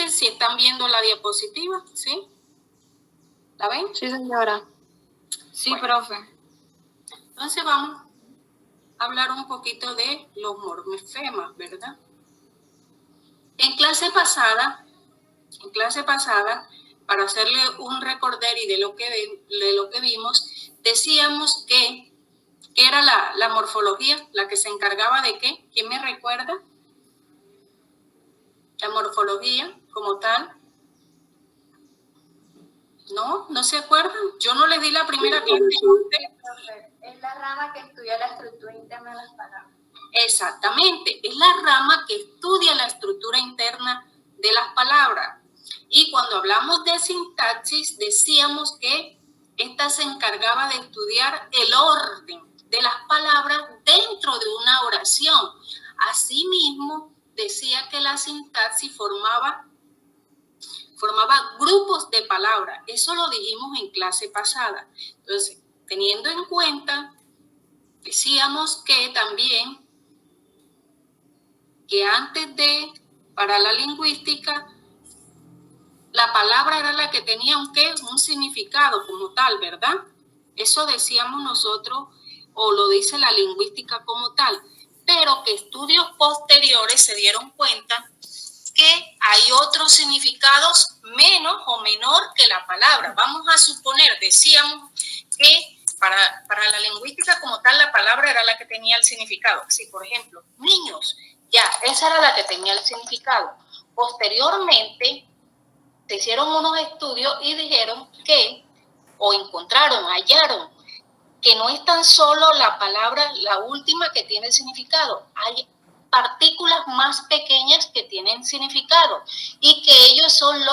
sé si están viendo la diapositiva, ¿sí? ¿La ven? Sí, señora. Sí, Bueno. profe. Entonces vamos a hablar un poquito de los morfemas, ¿verdad? En clase pasada, para hacerle un recorderis de lo que vimos, decíamos que era la morfología, la que se encargaba de ¿qué? ¿Quién me recuerda? La morfología como tal. ¿No se acuerdan? Yo no les di la primera clase. Es la rama que estudia la estructura interna de las palabras. Exactamente, es la rama que estudia la estructura interna de las palabras. Y cuando hablamos de sintaxis, decíamos que esta se encargaba de estudiar el orden de las palabras dentro de una oración. Asimismo, decía que la sintaxis formaba grupos de palabras. Eso lo dijimos en clase pasada. Entonces, teniendo en cuenta, decíamos que también que antes de, para la lingüística, la palabra era la que tenía un significado como tal, ¿verdad? Eso decíamos nosotros, o lo dice la lingüística como tal, pero que estudios posteriores se dieron cuenta que hay otros significados menos o menor que la palabra. Vamos a suponer, decíamos que para la lingüística como tal, la palabra era la que tenía el significado. Si, por ejemplo, niños, ya, esa era la que tenía el significado. Posteriormente, se hicieron unos estudios y dijeron que, o hallaron, que no es tan solo la palabra, la última que tiene el significado. Hay partículas más pequeñas que tienen significado y que ellos son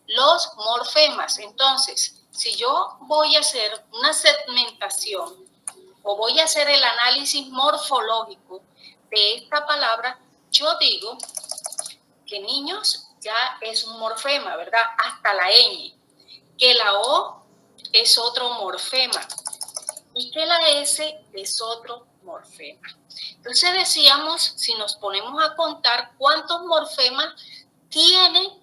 los morfemas. Entonces, si yo voy a hacer una segmentación o voy a hacer el análisis morfológico de esta palabra, yo digo que niños ya es un morfema, ¿verdad? Hasta la ñ, que la O es otro morfema y que la S es otro morfema. Entonces decíamos, si nos ponemos a contar cuántos morfemas tiene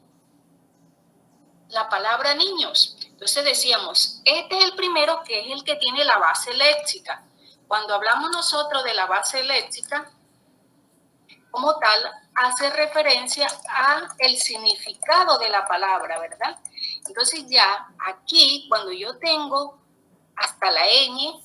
la palabra niños. Entonces decíamos, este es el primero, que es el que tiene la base léxica. Cuando hablamos nosotros de la base léxica, como tal, hace referencia al significado de la palabra, ¿verdad? Entonces ya aquí, cuando yo tengo hasta la ñ,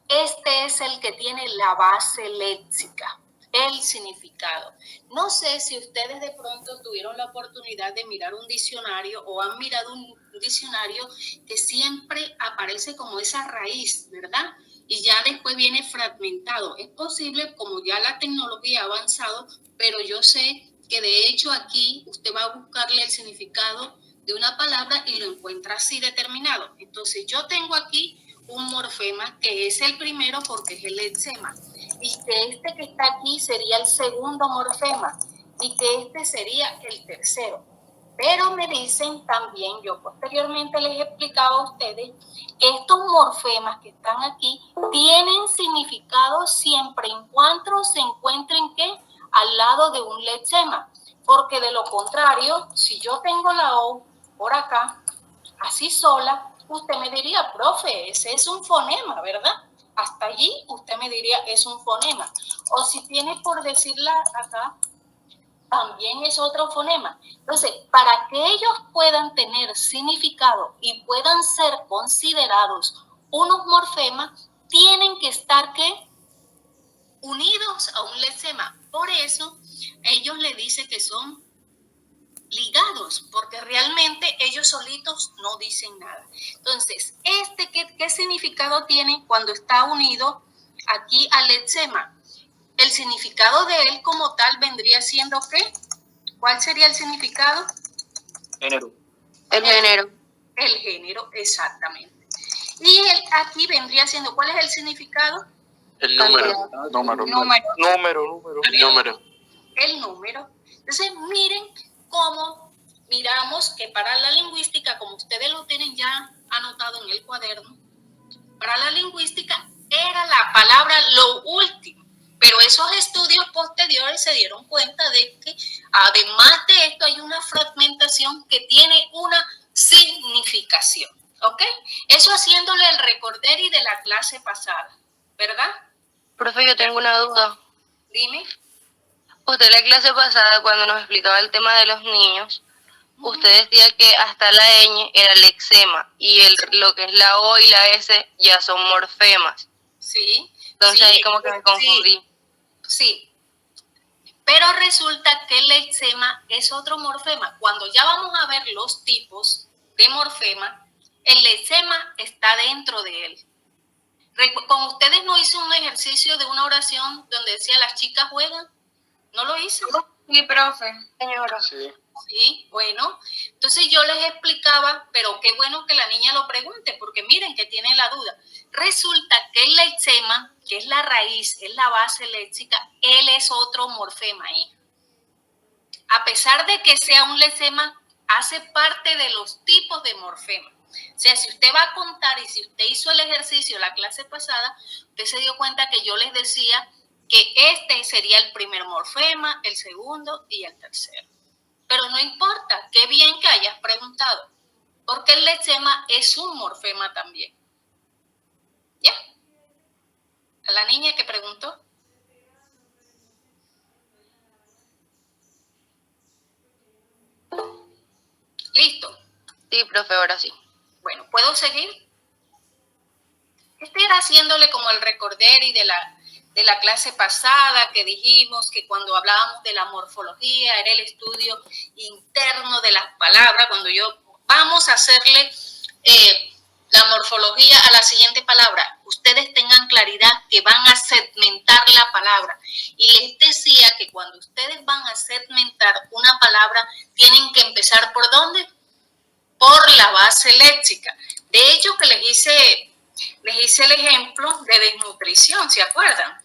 este es el que tiene la base léxica, el significado. No sé si ustedes de pronto tuvieron la oportunidad de mirar un diccionario o han mirado un diccionario que siempre aparece como esa raíz, ¿verdad? Y ya después viene fragmentado. Es posible, como ya la tecnología ha avanzado, pero yo sé que de hecho aquí usted va a buscarle el significado de una palabra y lo encuentra así determinado. Entonces yo tengo aquí un morfema que es el primero porque es el lexema, y que este que está aquí sería el segundo morfema y que este sería el tercero. Pero me dicen también, yo posteriormente les he explicado a ustedes que estos morfemas que están aquí tienen significado siempre en cuanto se encuentren ¿qué? Al lado de un lexema, porque de lo contrario, si yo tengo la O por acá, así sola, usted me diría, profe, ese es un fonema, ¿verdad? Hasta allí usted me diría, es un fonema. O si tiene por decirla acá, también es otro fonema. Entonces, para que ellos puedan tener significado y puedan ser considerados unos morfemas, tienen que estar, ¿qué? Unidos a un lexema. Por eso, ellos le dicen que son ligados, porque realmente ellos solitos no dicen nada. Entonces, ¿qué significado tiene cuando está unido aquí al lexema? El significado de él como tal vendría siendo ¿qué? ¿Cuál sería el significado? Género. El género. El género, exactamente. Y aquí vendría siendo, ¿cuál es el significado? El número. El número. Entonces, miren cómo miramos que para la lingüística, como ustedes lo tienen ya anotado en el cuaderno, para la lingüística era la palabra lo último. Pero esos estudios posteriores se dieron cuenta de que además de esto hay una fragmentación desnutrición que tiene una significación. ¿Ok? Eso haciéndole el recorderi de la clase pasada, ¿verdad? Profe, yo tengo una duda. Dime. Usted en la clase pasada, cuando nos explicaba el tema de los niños, usted decía que hasta la ñ era lexema y lo que es la O y la S ya son morfemas. Sí. Entonces sí, ahí como que me confundí. Sí. Pero resulta que el lexema es otro morfema. Cuando ya vamos a ver los tipos de morfema, el lexema está dentro de él. Con ustedes no hice un ejercicio de una oración donde decía las chicas juegan. ¿No lo hice? Sí, profe. Señora. Sí. Sí, bueno. Entonces yo les explicaba, pero qué bueno que la niña lo pregunte, porque miren que tiene la duda. Resulta que el lexema, que es la raíz, es la base léxica, él es otro morfema ahí. A pesar de que sea un lexema, hace parte de los tipos de morfema. O sea, si usted va a contar y si usted hizo el ejercicio la clase pasada, usted se dio cuenta que yo les decía que este sería el primer morfema, el segundo y el tercero. Pero no importa, qué bien que hayas preguntado, porque el lexema es un morfema también. ¿Ya? A la niña que preguntó. ¿Listo? Sí, profe, ahora sí. Bueno, ¿puedo seguir? Este era haciéndole como el recorderi de la clase pasada que dijimos que cuando hablábamos de la morfología era el estudio interno de las palabras. Cuando vamos a hacerle la morfología a la siguiente palabra, ustedes tengan claridad que van a segmentar la palabra. Y les decía que cuando ustedes van a segmentar una palabra, tienen que empezar ¿por dónde? Por la base léxica. De hecho, que les hice el ejemplo de desnutrición, ¿se acuerdan?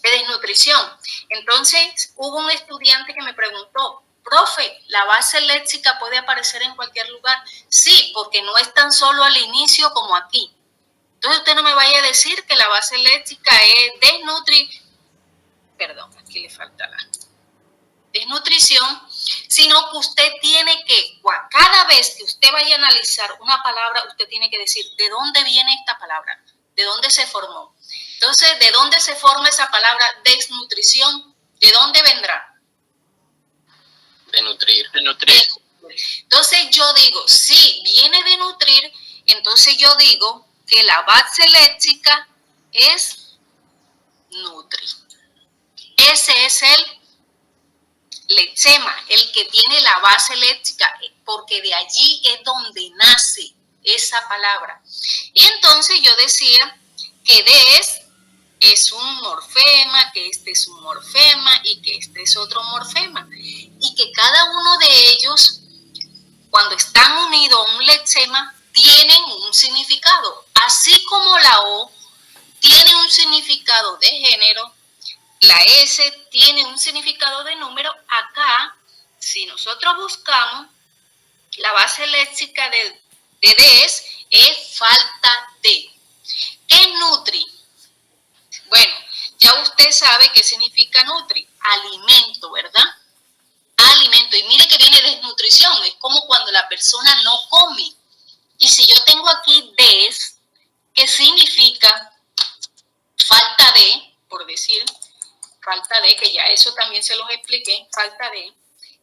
De desnutrición. Entonces, hubo un estudiante que me preguntó, profe, ¿la base léxica puede aparecer en cualquier lugar? Sí, porque no es tan solo al inicio como aquí. Entonces, usted no me vaya a decir que la base léxica es aquí le falta la desnutrición, sino que usted tiene que, cada vez que usted vaya a analizar una palabra, usted tiene que decir, ¿de dónde viene esta palabra? ¿De dónde se formó? Entonces, ¿de dónde se forma esa palabra desnutrición? ¿De dónde vendrá? De nutrir. De nutrir. Entonces, yo digo, si viene de nutrir, entonces yo digo que la base léxica es nutri. Ese es el lexema, el que tiene la base léxica, porque de allí es donde nace esa palabra. Y entonces yo decía que des es un morfema, que este es un morfema y que este es otro morfema. Y que cada uno de ellos, cuando están unidos a un lexema, tienen un significado. Así como la O tiene un significado de género, la S tiene un significado de número. Acá, si nosotros buscamos, la base léxica de des es falta de. ¿Qué nutri? Bueno, ya usted sabe qué significa nutri. Alimento, ¿verdad? Alimento. Y mire que viene desnutrición. Es como cuando la persona no come. Y si yo tengo aquí des, ¿qué significa falta de? Por decir, falta de, que ya eso también se los expliqué, falta de.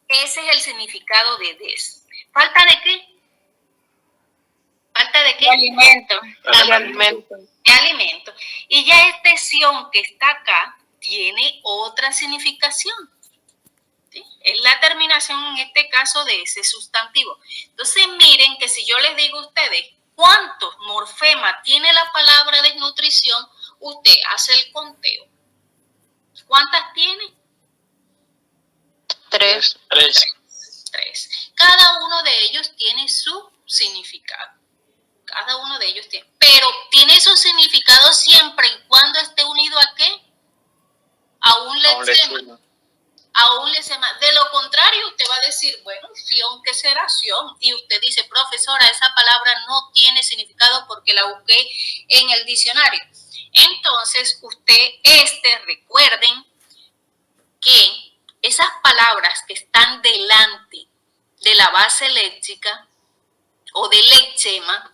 Ese es el significado de des. ¿Falta de qué? ¿Falta de qué? De alimento. De alimento. De alimento. Y ya esta sion que está acá tiene otra significación. ¿Sí? Es la terminación en este caso de ese sustantivo. Entonces miren que si yo les digo a ustedes cuántos morfemas tiene la palabra desnutrición, usted hace el conteo. ¿Cuántas tiene? 3. 3. Cada uno de ellos tiene su significado. Cada uno de ellos tiene. Pero tiene su significado siempre y cuando esté unido ¿a qué? A un lexema. A un lexema. De lo contrario, usted va a decir, bueno, sion, ¿qué será sion? Y usted dice, profesora, esa palabra no tiene significado porque la busqué en el diccionario. Entonces, recuerden que esas palabras que están delante la base léxica o del lexema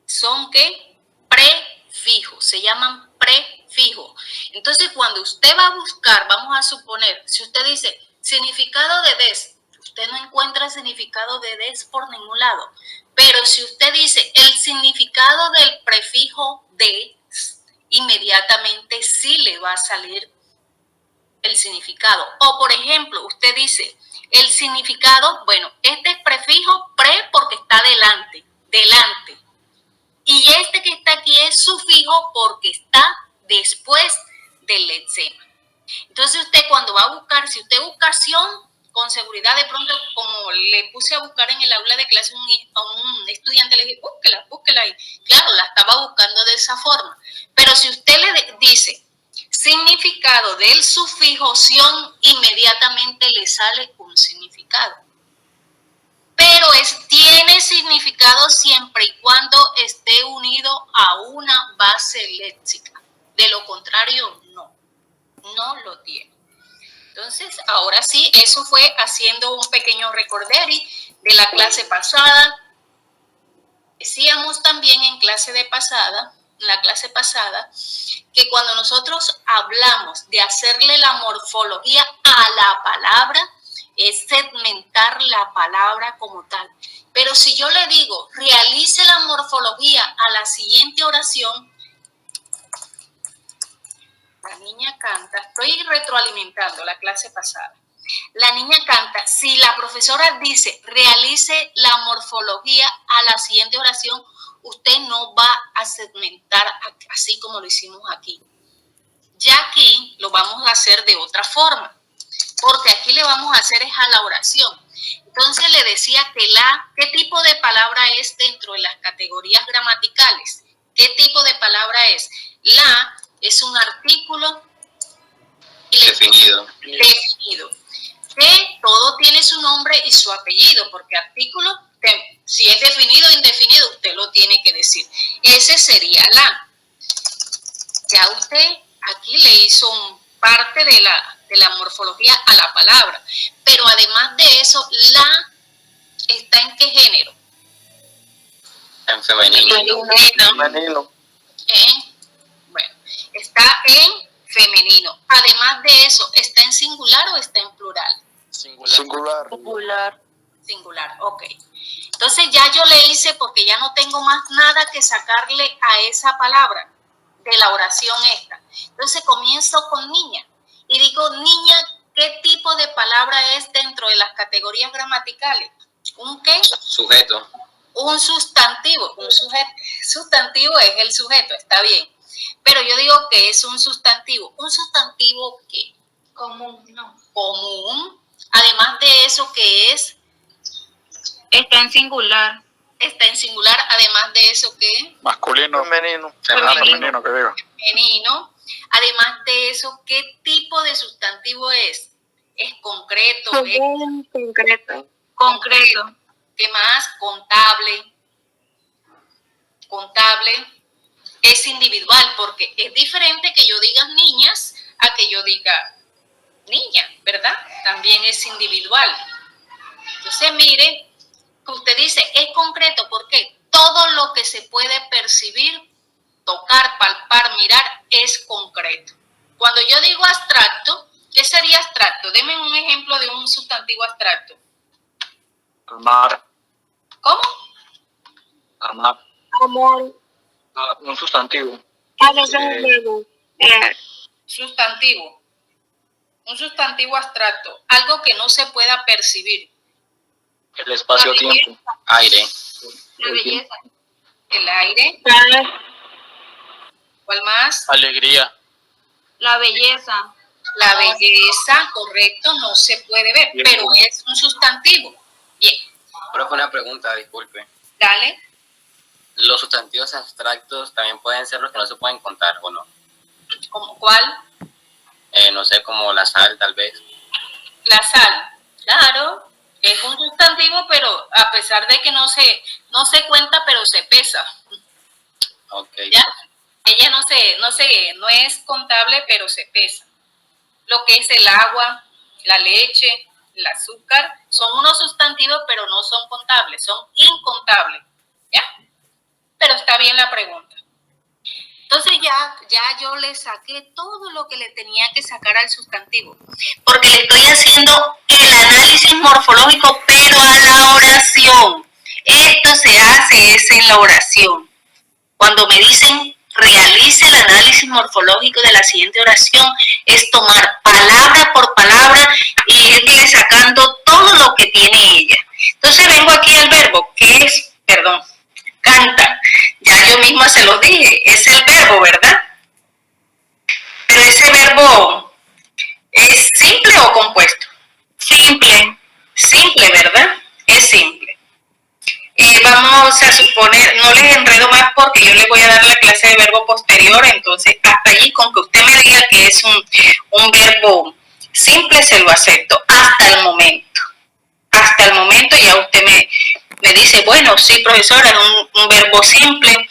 son ¿qué? Prefijos, se llaman prefijos. Entonces, cuando usted va a buscar, vamos a suponer, si usted dice significado de des, usted no encuentra el significado de des por ningún lado. Pero si usted dice el significado del prefijo de, inmediatamente sí le va a salir el significado. O por ejemplo, usted dice el significado, bueno, este es prefijo pre porque está delante. Y este que está aquí es sufijo porque está después del lexema. Entonces usted cuando va a buscar, si usted busca acción, con seguridad de pronto, como le puse a buscar en el aula de clase a un estudiante, le dije, búsquela ahí. Claro, la estaba buscando de esa forma. Pero si usted le dice significado del sufijo ción, inmediatamente le sale un significado. Pero tiene significado siempre y cuando esté unido a una base léxica. De lo contrario, no lo tiene. Entonces, ahora sí, eso fue haciendo un pequeño recorderi de la clase pasada. Decíamos también en la clase pasada, que cuando nosotros hablamos de hacerle la morfología a la palabra, es segmentar la palabra como tal. Pero si yo le digo, realice la morfología a la siguiente oración, la niña canta, estoy retroalimentando la clase pasada. La niña canta, si la profesora dice, realice la morfología a la siguiente oración, usted no va a segmentar así como lo hicimos aquí. Ya aquí lo vamos a hacer de otra forma, porque aquí le vamos a hacer es a la oración. Entonces le decía que ¿qué tipo de palabra es dentro de las categorías gramaticales? ¿Qué tipo de palabra es? La es un artículo definido. Que todo tiene su nombre y su apellido, porque artículo, si es definido o indefinido, usted lo tiene que decir. Ese sería la. Ya usted aquí le hizo parte de la morfología a la palabra, pero además de eso, la está en qué género? En femenino. Bueno, está en femenino. Además de eso, ¿está en singular o está en plural? Singular, ok. Entonces ya yo le hice, porque ya no tengo más nada que sacarle a esa palabra de la oración esta. Entonces comienzo con niña y digo, niña, ¿qué tipo de palabra es dentro de las categorías gramaticales? ¿Un qué? Sujeto. Un sustantivo. Un sustantivo es el sujeto, está bien. Pero yo digo que es un sustantivo. ¿Un sustantivo qué? Común, no. Común. Además de eso, ¿qué es? Está en singular. Está en singular. Además de eso, ¿qué? Masculino. Femenino. Femenino, que digo. Femenino. Además de eso, ¿qué tipo de sustantivo es? ¿Es concreto? Concreto. ¿Qué más? Contable. Es individual, porque es diferente que yo diga niñas a que yo diga niña, ¿verdad? También es individual. Entonces, mire, que usted dice, es concreto, porque todo lo que se puede percibir, tocar, palpar, mirar, es concreto. Cuando yo digo abstracto, ¿qué sería abstracto? Deme un ejemplo de un sustantivo abstracto. Amar. ¿Cómo? Amar. Amor. Un sustantivo. Sustantivo. Un sustantivo abstracto. Algo que no se pueda percibir. El espacio-tiempo. Aire. La belleza. El aire. ¿Cuál más? Alegría. La belleza. La belleza, correcto, no se puede ver, Bien. pero es un sustantivo. Bien, Profe, una pregunta, disculpe. dale. ¿Los sustantivos abstractos también pueden ser los que no se pueden contar o no? ¿Cómo cuál? No sé, como la sal, tal vez. La sal. Claro, es un sustantivo, pero a pesar de que no se cuenta, pero se pesa. Ok. ¿Ya? Ella no es contable, pero se pesa. Lo que es el agua, la leche, el azúcar, son unos sustantivos, pero no son contables, son incontables, ¿ya? Pero está bien la pregunta. Entonces ya yo le saqué todo lo que le tenía que sacar al sustantivo, porque le estoy haciendo el análisis morfológico, pero a la oración. Esto se hace es en la oración. Cuando me dicen realice el análisis morfológico de la siguiente oración, es tomar palabra por palabra y irle sacando todo lo que tiene ella. Entonces vengo aquí al verbo, que es, canta. Ya yo misma se lo dije, es el verbo, ¿verdad? Pero ese verbo ¿es simple o compuesto? Simple. Simple, ¿verdad? Es simple. Vamos a suponer, no les enredo más porque yo les voy a dar la clase de verbo posterior, entonces hasta allí con que usted me diga que es un verbo simple se lo acepto hasta el momento. Hasta el momento ya usted me dice, bueno, sí, profesora, es un verbo simple.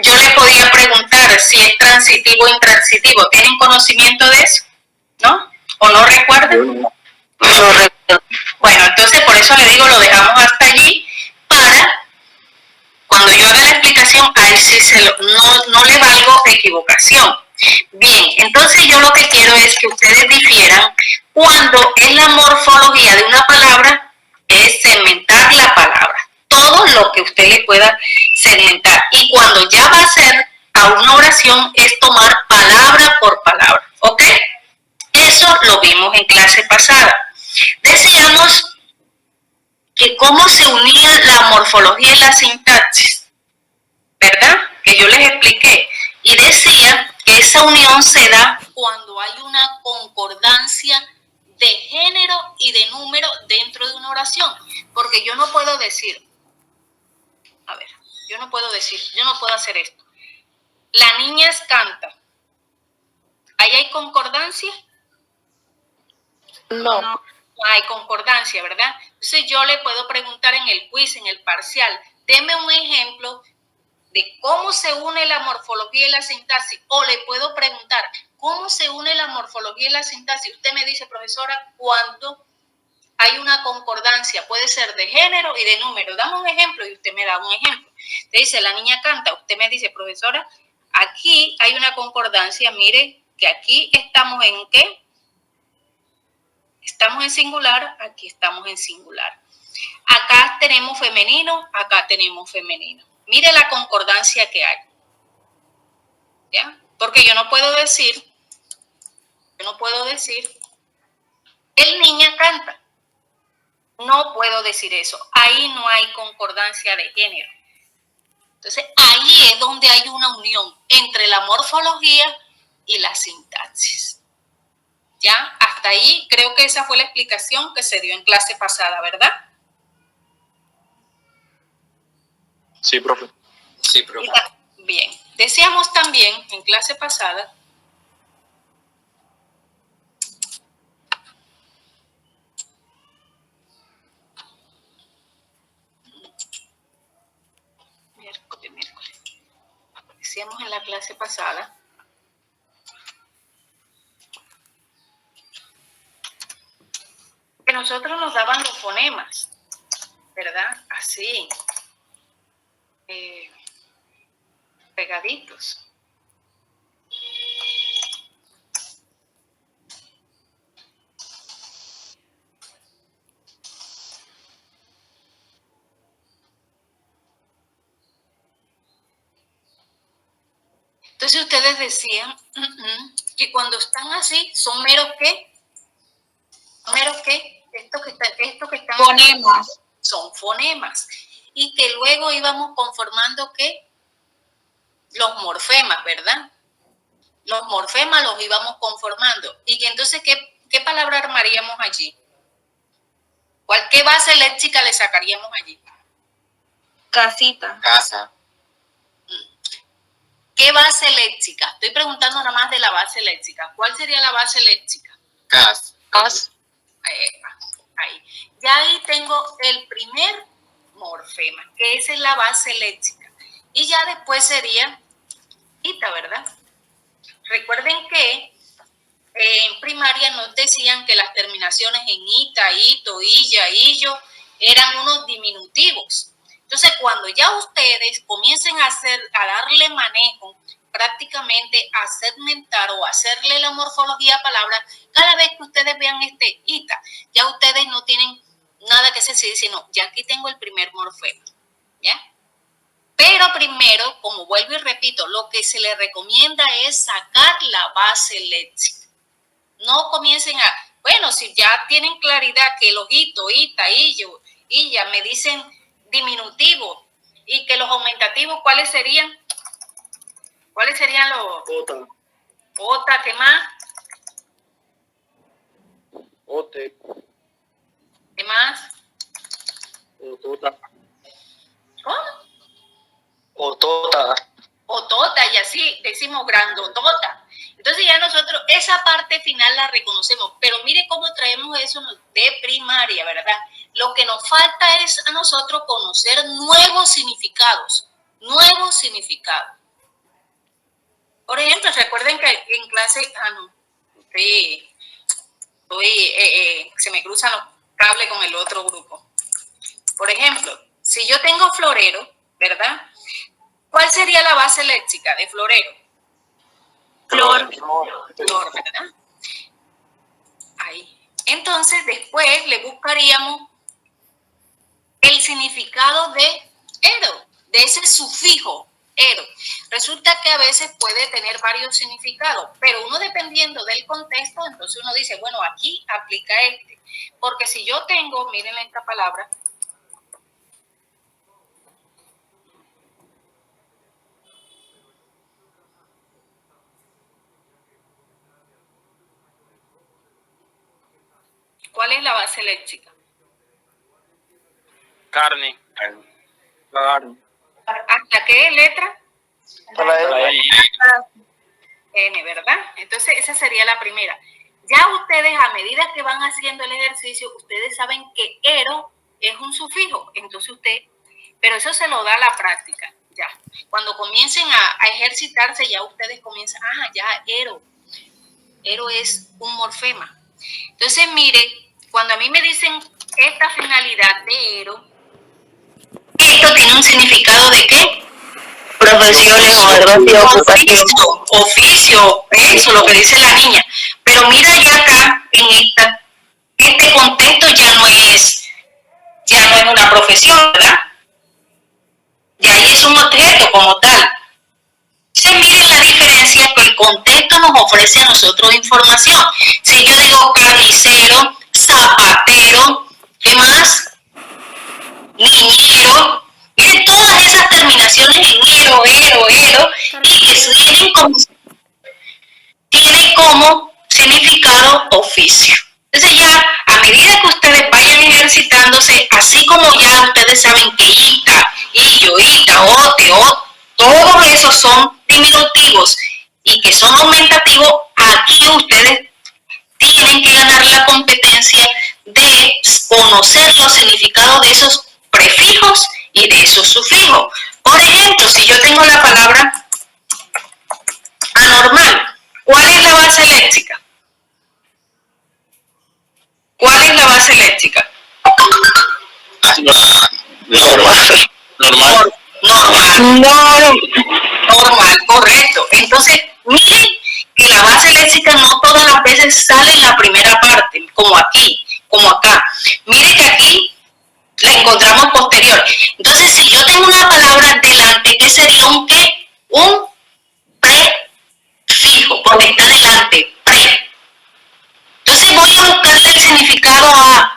Yo le podía preguntar si es transitivo o intransitivo. ¿Tienen conocimiento de eso? ¿No? ¿O no recuerdan? No recuerdo. Bueno, entonces por eso le digo, lo dejamos hasta allí para cuando yo haga la explicación, a él sí no le valgo equivocación. Bien, entonces yo lo que quiero es que ustedes difieran cuando en la morfología de una palabra es segmentar la palabra, todo lo que usted le pueda segmentar. Y cuando ya va a ser a una oración es tomar palabra por palabra, ¿ok? Eso lo vimos en clase pasada. Decíamos que cómo se unía la morfología y la sintaxis, ¿verdad? Que yo les expliqué. Y decía que esa unión se da cuando hay una concordancia de género y de número dentro de una oración. Porque yo no puedo decir, yo no puedo hacer esto. La niña canta. ¿Ahí hay concordancia? No. No hay concordancia, ¿verdad? Entonces yo le puedo preguntar en el quiz, en el parcial, deme un ejemplo de cómo se une la morfología y la sintaxis, o le puedo preguntar, ¿cómo se une la morfología y la sintaxis? Usted me dice, profesora, cuando hay una concordancia, puede ser de género y de número. Dame un ejemplo y usted me da un ejemplo. Te dice, la niña canta, usted me dice, profesora, aquí hay una concordancia, mire, que aquí estamos en ¿qué? Estamos en singular, aquí estamos en singular. Acá tenemos femenino, acá tenemos femenino. Mire la concordancia que hay. ¿Ya? Porque yo no puedo decir, el niña canta. No puedo decir eso. Ahí no hay concordancia de género. Entonces, ahí es donde hay una unión entre la morfología y la sintaxis. ¿Ya? Hasta ahí creo que esa fue la explicación que se dio en clase pasada, ¿verdad? Sí, profe. Sí, profe. Bien. Decíamos también en clase pasada miércoles. Decíamos en la clase pasada que nosotros nos daban los fonemas, ¿verdad? Así, pegaditos. Entonces ustedes decían que cuando están así, ¿son meros qué? ¿Meros qué? Esto que están Fonemas. son fonemas. Y que luego íbamos conformando ¿qué? Los morfemas, ¿verdad? Los morfemas los íbamos conformando. Y que entonces, ¿qué palabra armaríamos allí? ¿Qué base léxica le sacaríamos allí? Casita. Casa. ¿Qué base léxica? Estoy preguntando nada más de la base léxica. ¿Cuál sería la base léxica? Casa. Ahí. Ya ahí tengo el primer morfema, que esa es la base léxica. Y ya después sería ita, ¿verdad? Recuerden que en primaria nos decían que las terminaciones en ita, ito, illa, illo eran unos diminutivos. Entonces, cuando ya ustedes comiencen a darle manejo, prácticamente a segmentar o hacerle la morfología a palabras, cada vez que ustedes vean este ita, ya ustedes no tienen nada que decir, sino ya aquí tengo el primer morfema, ¿ya? Pero primero, como vuelvo y repito, lo que se les recomienda es sacar la base léxica. No comiencen bueno, si ya tienen claridad que los ito, ita, illo, illa me dicen diminutivo y que los aumentativos, ¿cuáles serían? ¿Cuáles serían los? Ota. Ota, ¿qué más? Ote. ¿Qué más? Otota. ¿Cómo? Otota. Otota, y así decimos grandotota. Entonces ya nosotros esa parte final la reconocemos, pero mire cómo traemos eso de primaria, ¿verdad? Lo que nos falta es a nosotros conocer nuevos significados, Por ejemplo, recuerden que en clase, se me cruzan los cables con el otro grupo. Por ejemplo, si yo tengo florero, ¿verdad? ¿Cuál sería la base léxica de florero? Flor, ¿verdad? Ahí. Entonces, después le buscaríamos el significado de ero, de ese sufijo ero. Resulta que a veces puede tener varios significados, pero uno dependiendo del contexto, entonces uno dice, bueno, aquí aplica este. Porque si yo tengo, miren esta palabra, ¿cuál es la base léxica? Carne. Carne. ¿Hasta qué letra? La N, ¿verdad? Entonces esa sería la primera. Ya ustedes a medida que van haciendo el ejercicio, ustedes saben que ero es un sufijo. Entonces pero eso se lo da la práctica, ya. Cuando comiencen a ejercitarse, ya ustedes comienzan, ya ero es un morfema. Entonces mire, cuando a mí me dicen esta finalidad de ero, esto tiene un significado de ¿qué? Profesiones o algo así, ocupación. Oficio, eso, lo que dice la niña. Pero mira ya acá, en este contexto ya no es una profesión, ¿verdad? Ya ahí es un objeto como tal. Entonces miren la diferencia que el contexto nos ofrece a nosotros información. Si yo digo carnicero, zapatero, ¿qué más? Niñero. Miren todas esas terminaciones en ero, y que tiene como significado oficio. Entonces ya, a medida que ustedes vayan ejercitándose, así como ya ustedes saben que ita, illo, ita, ote, todos esos son diminutivos y que son aumentativos, aquí ustedes tienen que ganar la competencia de conocer los significados de esos prefijos y de esos sufijos. Por ejemplo, si yo tengo la palabra anormal, ¿cuál es la base léxica? ¿Cuál es la base léxica? Normal, correcto. Entonces, miren que la base léxica no todas las veces sale en la primera parte, como aquí, como acá. Miren que aquí la encontramos posterior. Entonces, si yo tengo una palabra delante, ¿qué sería un qué? Un prefijo, porque está delante, pre. Entonces voy a buscarle el significado a.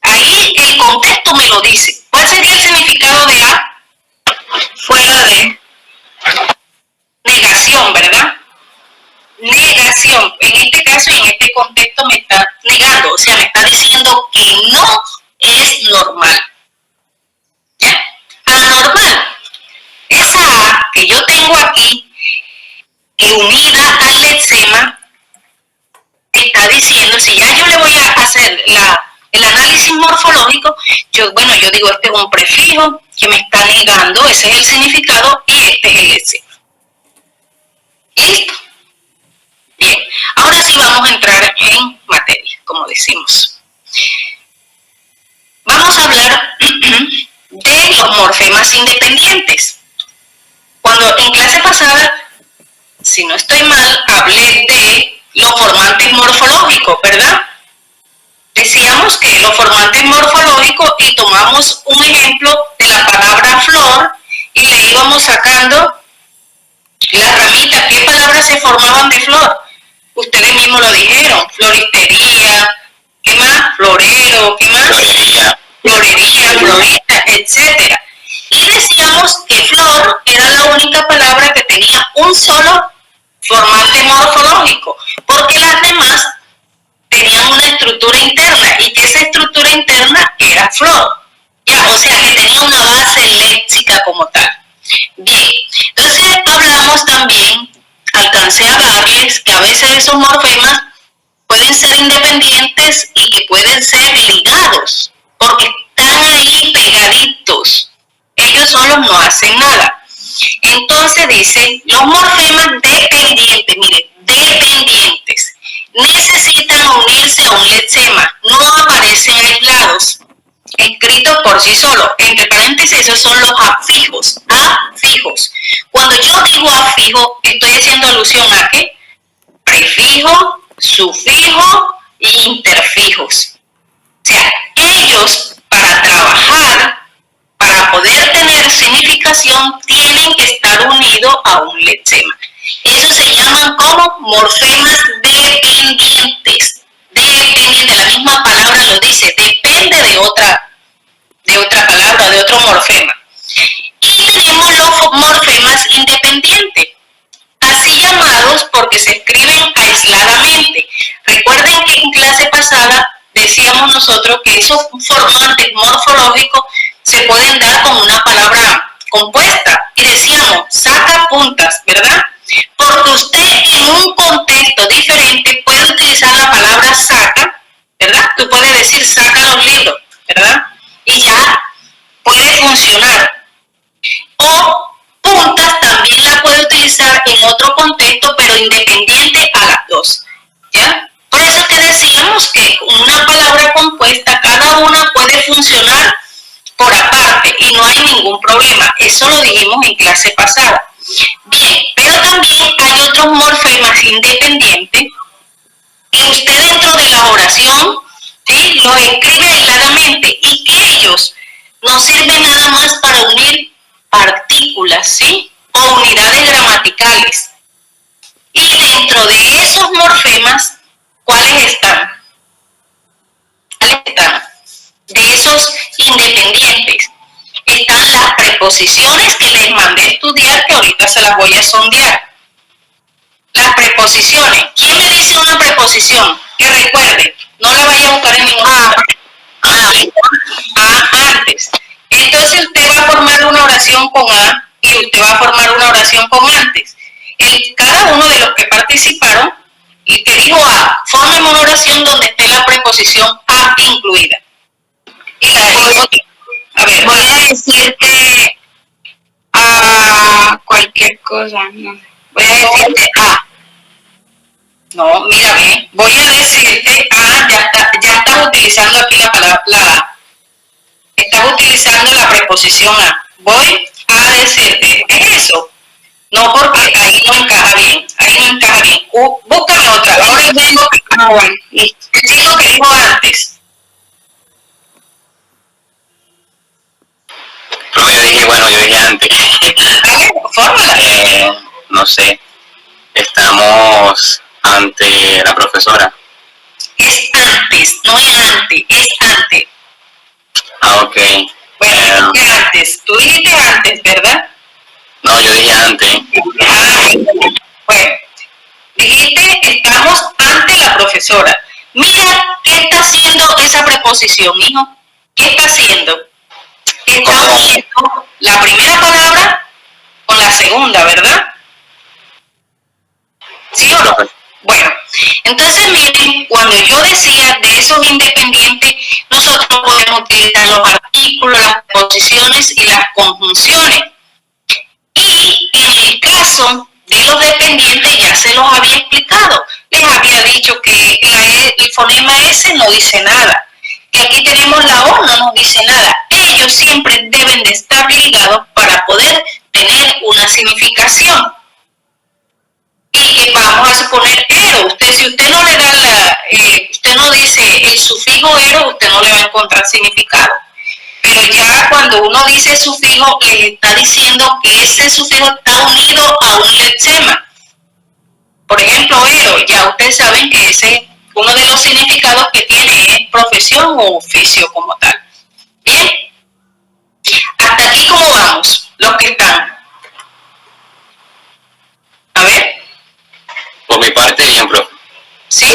Ahí el contexto me lo dice. ¿Cuál sería el significado de a? Fuera de. Negación, ¿verdad? Negación. En este caso y en este contexto me está negando, o sea, me está diciendo que no es normal. ¿Ya? Anormal. Esa A que yo tengo aquí, que unida al lexema, está diciendo, si ya yo le voy a hacer el análisis morfológico, yo digo, este es un prefijo que me está negando, ese es el significado y este es el lexema. ¿Listo? Bien, ahora sí vamos a entrar en materia, como decimos. Vamos a hablar de los morfemas independientes. Cuando en clase pasada, si no estoy mal, hablé de los formantes morfológicos, ¿verdad? Decíamos que los formantes morfológicos, y tomamos un ejemplo de la palabra flor y le íbamos sacando las ramitas. ¿Qué palabras se formaban de flor? Ustedes mismos lo dijeron: floristería, ¿qué más? Florero, ¿qué más? Florería, florista, etcétera. Y decíamos que flor era la única palabra que tenía un solo formante morfológico, porque las demás tenían una estructura interna, y que esa estructura interna era flor, ya, o sea que tenía una base léxica como tal. Bien, entonces hablamos también, alcancé a darles que a veces esos morfemas pueden ser independientes y que pueden ser ligados, porque están ahí pegaditos. Ellos solos no hacen nada. Entonces dice, los morfemas dependientes, miren, dependientes, necesitan unirse a un lexema, no aparecen aislados, escritos por sí solos. Entre paréntesis, esos son los afijos, afijos. Cuando yo digo afijo, estoy haciendo alusión a ¿qué? Prefijo, sufijo e interfijos. O sea, ellos para trabajar, para poder tener significación, tienen que estar unidos a un lexema. Eso se llaman como morfemas dependientes. Dependiente, la misma palabra lo dice, depende de otra palabra, de otro morfema. Y tenemos los morfemas independientes, así llamados porque se escriben aisladamente. Recuerden que en clase pasada decíamos nosotros que esos formantes morfológicos se pueden dar con una palabra compuesta, y decíamos saca puntas, ¿verdad? Porque usted en un contexto diferente puede utilizar la palabra saca, ¿verdad? Tú puedes decir saca los libros, ¿verdad? Y ya puede funcionar. O puntas también la puede utilizar en otro contexto, pero independiente a las dos, ¿ya? Por eso es que decíamos que una palabra compuesta, cada una puede funcionar por aparte y no hay ningún problema. Eso lo dijimos en clase pasada. Bien, pero también hay otros morfemas independientes que usted dentro de la oración, ¿sí?, los escribe aisladamente, y que ellos no sirven nada más para unir partículas, ¿sí?, o unidades gramaticales. Y dentro de esos morfemas, ¿cuáles están? ¿Cuáles están? De esos independientes están las preposiciones que les mandé estudiar, que ahorita se las voy a sondear. Las preposiciones. ¿Quién me dice una preposición? Que recuerde, no la vaya a buscar en ningún lugar. Antes. Entonces usted va a formar una oración con a y usted va a formar una oración con antes. Cada uno de los que participaron y que dijo a, formen una oración donde esté la preposición a incluida. Y la a ver, voy a decirte a cualquier cosa, no. Voy a decirte a. No, mira bien. Voy a decirte a, ya estás utilizando aquí la palabra a. Estás utilizando la preposición a. Voy a decirte, ¿es eso? No, porque ahí no encaja bien. Ahí no encaja bien. Búscame otra. Ahora el chico que dijo antes. Yo dije antes. No sé. Estamos ante la profesora. Es antes, no es antes, es antes. Ah, ok. Bueno, ¿qué antes? Tú dijiste antes, ¿verdad? No, yo dije antes. Bueno, dijiste estamos ante la profesora. Mira, ¿qué está haciendo esa preposición, hijo? ¿Qué está haciendo? Está uniendo la primera palabra con la segunda, ¿verdad? ¿Sí o no? Bueno, entonces miren, cuando yo decía de esos independientes, nosotros podemos utilizar los artículos, las preposiciones y las conjunciones. Y en el caso de los dependientes ya se los había explicado. Les había dicho que el fonema S no dice nada, que aquí tenemos la O, no nos dice nada. Ellos siempre deben de estar ligados para poder tener una significación. Y que vamos a suponer ero. Si usted no le da usted no dice el sufijo ero, usted no le va a encontrar significado. Pero ya cuando uno dice sufijo, les está diciendo que ese sufijo está unido a un lexema. Por ejemplo, ero, ya ustedes saben que ese es uno de los significados que tiene, es profesión o oficio como tal. Bien, hasta aquí cómo vamos, los que están. A ver. Por mi parte, bien, profe. Sí,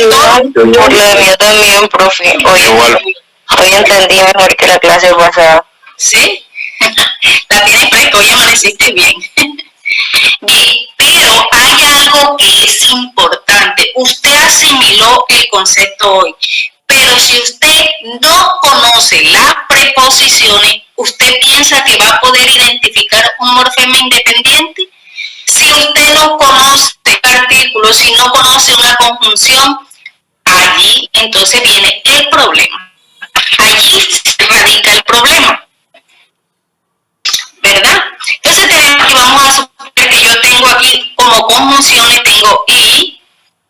Por la mía también, profe. Hoy entendí mejor que la clase pasada. ¿Sí? La tienes fresca, hoy amaneciste bien. Bien, pero hay algo que es importante. Usted asimiló el concepto hoy, pero si usted no conoce las preposiciones, ¿usted piensa que va a poder identificar un morfema independiente? Si usted no conoce artículos, si no conoce una conjunción, allí entonces viene el problema. Allí radica el problema, ¿verdad? Entonces tenemos que vamos a suponer que yo tengo aquí como conjunciones, tengo y,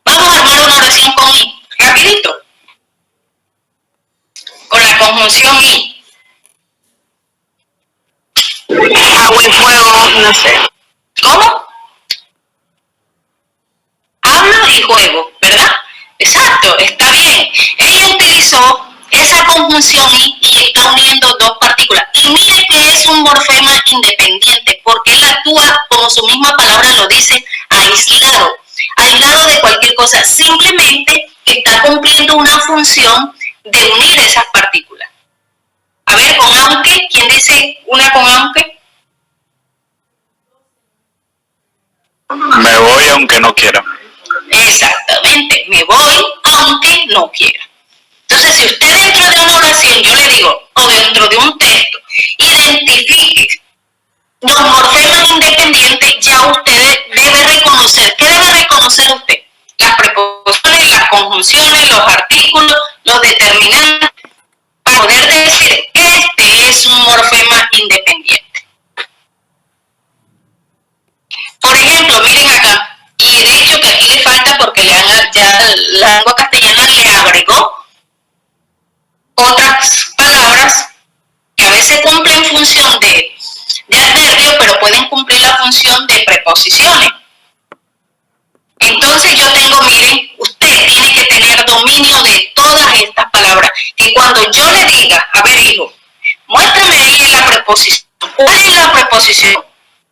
vamos a armar una oración con y, rapidito, con la conjunción y. Agua y fuego, no sé. ¿Cómo? Hablo y juego, ¿verdad? Exacto, está bien. Ella utilizó esa conjunción y está uniendo dos partículas. Y mire que es un morfema independiente, porque él actúa, como su misma palabra lo dice, aislado. Aislado de cualquier cosa. Simplemente está cumpliendo una función de unir esas partículas. A ver, con aunque, ¿quién dice una con aunque? Me voy aunque no quiera. Exactamente, me voy aunque no quiera. Entonces, si usted dentro de una oración, yo le digo, o dentro de un texto, identifique los morfemas independientes, ya usted debe reconocer. ¿Qué debe reconocer usted? Las preposiciones, las conjunciones, los artículos, los determinantes, para poder decir, este es un morfema independiente. Por ejemplo, miren acá, y de hecho que aquí le falta porque ya la lengua castellana le agregó otras palabras que a veces cumplen función de adverbio, pero pueden cumplir la función de preposiciones. Entonces yo tengo, miren, usted tiene que tener dominio de todas estas palabras, que cuando yo le diga, a ver hijo, muéstrame ahí en la preposición, ¿cuál es la preposición?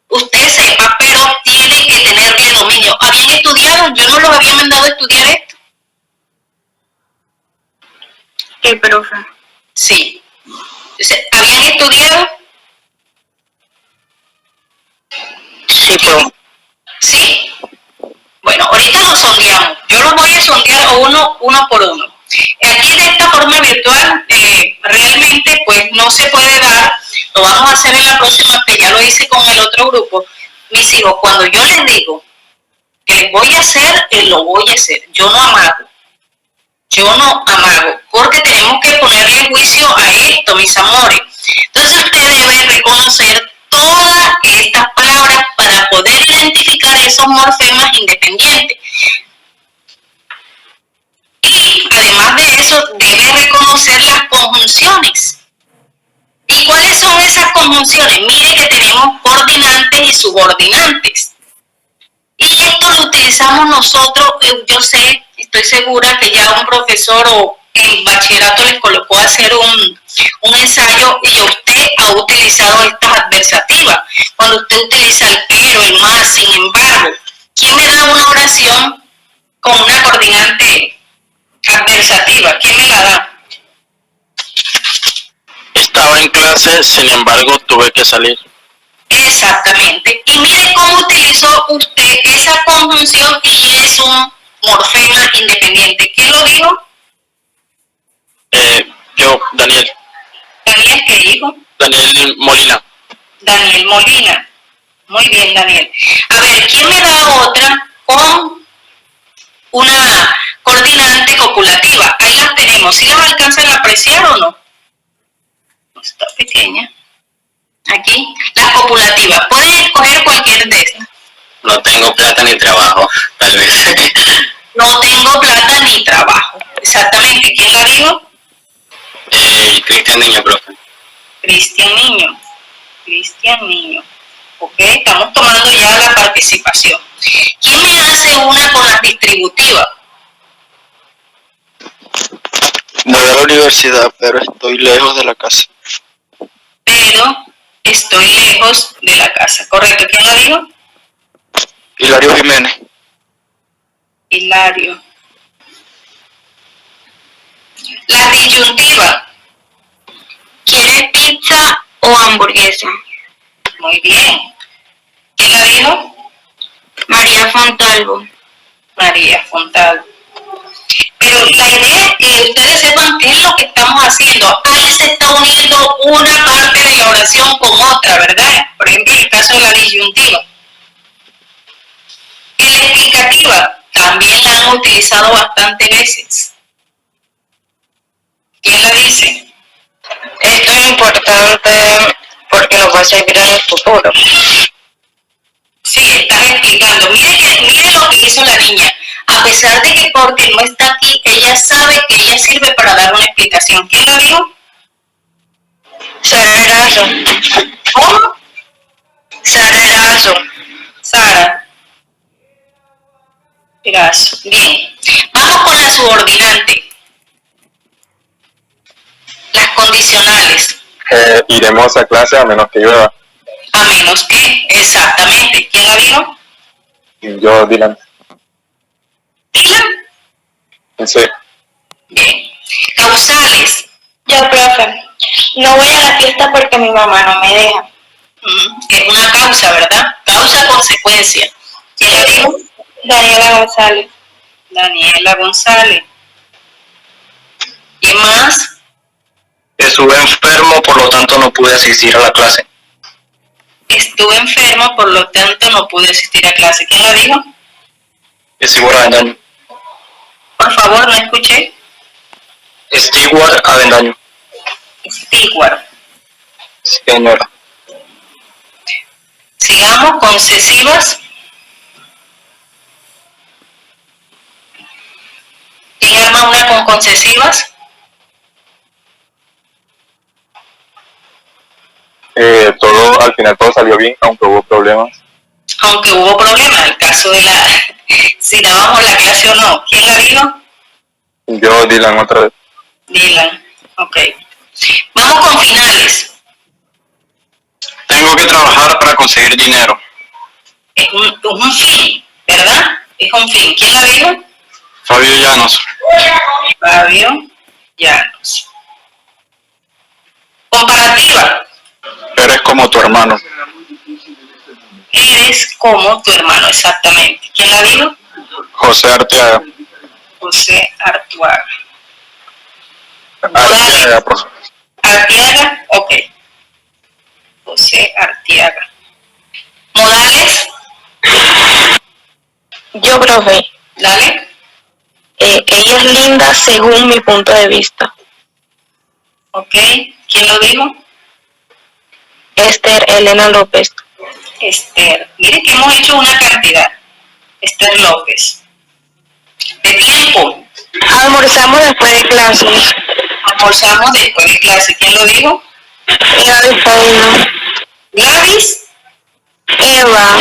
Usted sepa, pero tiene que tenerle dominio. ¿Habían estudiado? Yo no los había mandado a estudiar esto. Sí, profe. Sí. ¿Habían estudiado? Sí, profe. Sí. Bueno, ahorita lo sondeamos. Yo los voy a sondear uno por uno. Aquí de esta forma virtual realmente pues no se puede dar. Lo vamos a hacer en la próxima, que ya lo hice con el otro grupo. Mis hijos, cuando yo les digo que les voy a hacer, lo voy a hacer. Yo no amago. Yo no amago, porque tenemos que ponerle juicio a esto, mis amores. Entonces usted debe reconocer todas estas palabras para poder identificar esos morfemas independientes. Y además de eso, debe reconocer las conjunciones. ¿Y cuáles son esas conjunciones? Mire que tenemos coordinantes y subordinantes. Y esto lo utilizamos nosotros, yo sé, estoy segura que ya un profesor o en bachillerato les colocó a hacer un ensayo y usted ha utilizado estas adversativas. Cuando usted utiliza el pero, el más, sin embargo, ¿quién me da una oración con una coordinante adversativa? ¿Quién me la da? Estaba en clase, sin embargo tuve que salir. Exactamente. Y mire cómo utilizó usted esa conjunción y es un morfema independiente. ¿Quién lo dijo? Yo, Daniel. ¿Daniel qué dijo? Daniel Molina. Daniel Molina. Muy bien, Daniel. A ver, ¿quién me da otra con una coordinante copulativa? Ahí las tenemos. ¿Sí las alcanzan a apreciar o no? Está pequeña. Aquí, las copulativas. Pueden escoger cualquier de estas. No tengo plata ni trabajo, tal vez. No tengo plata ni trabajo. Exactamente. ¿Quién la dijo? Cristian Niño, profe. Cristian Niño. Cristian Niño. Ok, estamos tomando ya la participación. ¿Quién me hace una con las distributivas? Voy a la universidad, pero estoy lejos de la casa. Pero estoy lejos de la casa. ¿Correcto? ¿Quién la dijo? Hilario Jiménez. Hilario. La disyuntiva. ¿Quieres pizza o hamburguesa? Muy bien. ¿Quién la dijo? María Fontalvo. María Fontalvo. Pero la idea es que ustedes sepan qué es lo que estamos haciendo. Ahí se está uniendo una parte de la oración con otra, ¿verdad? Por ejemplo, en el caso de la disyuntiva. Y la explicativa también la han utilizado bastantes veces. ¿Quién la dice? Esto es importante porque nos va a servir en el futuro. Sí, estás explicando. Mire lo que hizo la niña. A pesar de que porque no está aquí, ella sabe que ella sirve para dar una explicación. ¿Quién la dijo? Sara Erazo. ¿Cómo? Sara Erazo. Sara. Gracias. Bien. Vamos con la subordinante. Las condicionales. Iremos a clase a menos que llueva. A menos que, exactamente. ¿Quién la dijo? Yo, Dylan. ¿Dylan? Sí. Bien. Causales. Yo, profe, no voy a la fiesta porque mi mamá no me deja. Es una causa, ¿verdad? Causa-consecuencia. ¿Quién la dijo? Daniela González. Daniela González. ¿Quién más? Estuve enfermo, por lo tanto no pude asistir a la clase. Estuve enfermo, por lo tanto no pude asistir a clase. ¿Quién la dijo? Stewart Avendaño. Por favor, no escuché. Stewart Avendaño. Stewart. Señora. Sigamos con cesivas. ¿Quién arma una con concesivas? Al final todo salió bien, aunque hubo problemas. Aunque hubo problemas, el caso de si dábamos la clase o no. ¿Quién la dijo? Yo, Dylan, otra vez. Dylan. Ok. Vamos con finales. Tengo que trabajar para conseguir dinero. Es un fin, ¿verdad? Es un fin. ¿Quién la dijo? Fabio Llanos. Fabio Llanos. Comparativa. Eres como tu hermano. Eres como tu hermano, exactamente. ¿Quién la dijo? José Arteaga. José Artuaga. Arteaga, profesor. Arteaga, ok. José Arteaga. Modales, Yo, profe, dale. ella es linda según mi punto de vista. Ok. ¿Quién lo dijo? Esther Elena López. Esther. Mire que hemos hecho una cantidad. Esther López. De tiempo. Almorzamos después de clases. Almorzamos después de clase. ¿Quién lo dijo? Gladys Paulino. Gladys. Eva.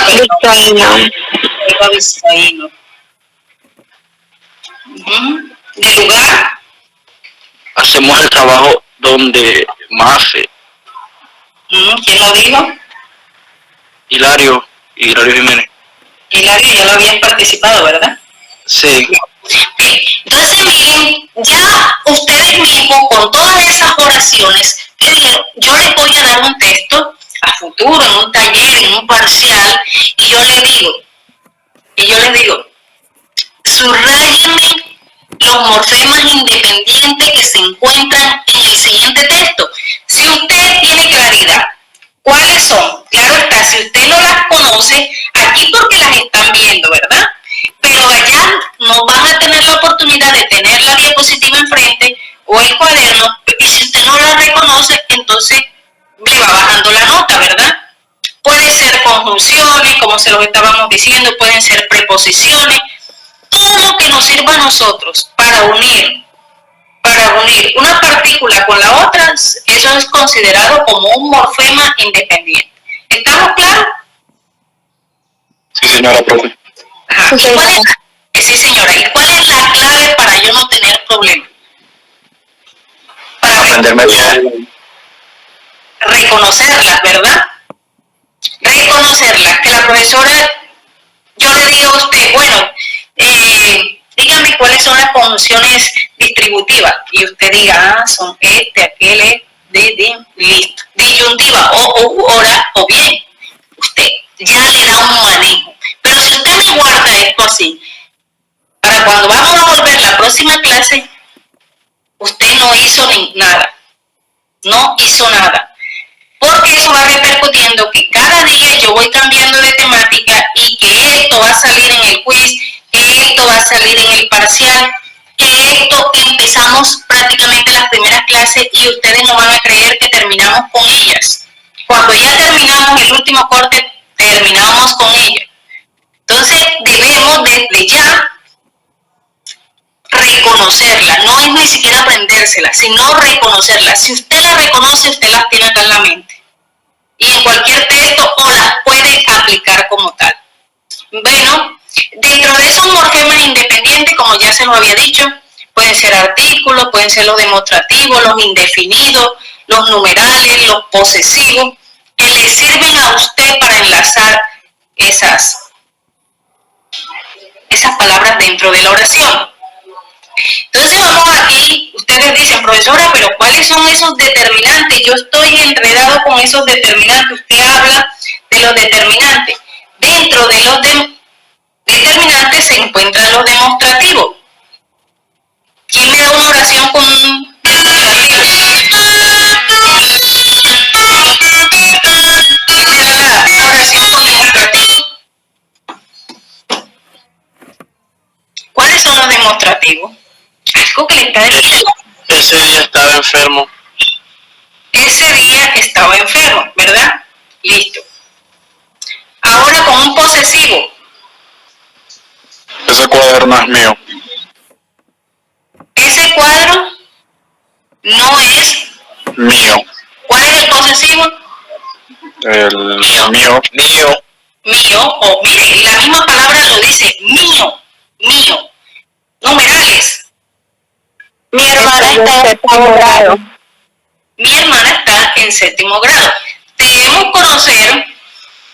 Vizcaíno. Eva Vizcaíno. ¿De lugar? Hacemos el trabajo donde más hace. ¿Quién lo dijo? Hilario Jiménez. Hilario, ya lo habían participado, ¿verdad? Sí. Bien, entonces miren, ya ustedes mismos con todas esas oraciones, yo les voy a dar un texto a futuro, en un taller, en un parcial, y yo les digo, subrayenme los morfemas independientes que se encuentran en el siguiente texto. Si usted tiene claridad, ¿cuáles son? Claro está, ellas están viendo, ¿verdad? Pero allá no van a tener la oportunidad de tener la diapositiva enfrente o el cuaderno, y si usted no la reconoce, entonces le va bajando la nota, ¿verdad? Puede ser conjunciones, como se los estábamos diciendo, pueden ser preposiciones, todo lo que nos sirva a nosotros para unir una partícula con la otra, eso es considerado como un morfema independiente. ¿Estamos claros? Sí, señora profe. Ajá. Sí, señora. ¿Y cuál es la clave para yo no tener problemas? Para Aprenderme bien. reconocerlas, ¿verdad? Reconocerlas. Que la profesora, yo le digo a usted, bueno, dígame cuáles son las conjunciones distributivas. Y usted diga, son aquel, listo. Disyuntiva, o hora, o bien. Usted ya le da un manejo. Pero si usted me guarda esto así, para cuando vamos a volver la próxima clase, usted no hizo nada. No hizo nada. Porque eso va repercutiendo que cada día yo voy cambiando de temática y que esto va a salir en el quiz, que esto va a salir en el parcial, que esto empezamos prácticamente las primeras clases y ustedes no van a creer que terminamos con ellas. Cuando ya terminamos el último corte, terminamos con ellas. Entonces debemos desde ya reconocerla, no es ni siquiera aprendérsela, sino reconocerla. Si usted la reconoce, usted las tiene acá en la mente. Y en cualquier texto o las puede aplicar como tal. Bueno, dentro de esos morfemas independientes, como ya se lo había dicho, pueden ser artículos, pueden ser los demostrativos, los indefinidos, los numerales, los posesivos, que le sirven a usted para enlazar esas palabras dentro de la oración. Entonces vamos aquí, ustedes dicen, profesora, pero ¿cuáles son esos determinantes? Yo estoy enredado con esos determinantes. Usted habla de los determinantes. Dentro de los determinantes se encuentran los demostrativos. ¿Quién me da una oración con un demostrativo? ¿Quién me da una oración con demostrativo? ¿Cuáles son los demostrativos? Algo que le está diciendo. Ese día estaba enfermo. Ese día estaba enfermo, ¿verdad? Listo. Ahora con un posesivo. Ese cuaderno es mío. Ese cuadro no es Mío. ¿Cuál es el posesivo? El mío. Mío, o mire, la misma palabra lo dice, mío. Numerales. Mi hermana está en séptimo grado. Mi hermana está en séptimo grado. Debemos conocer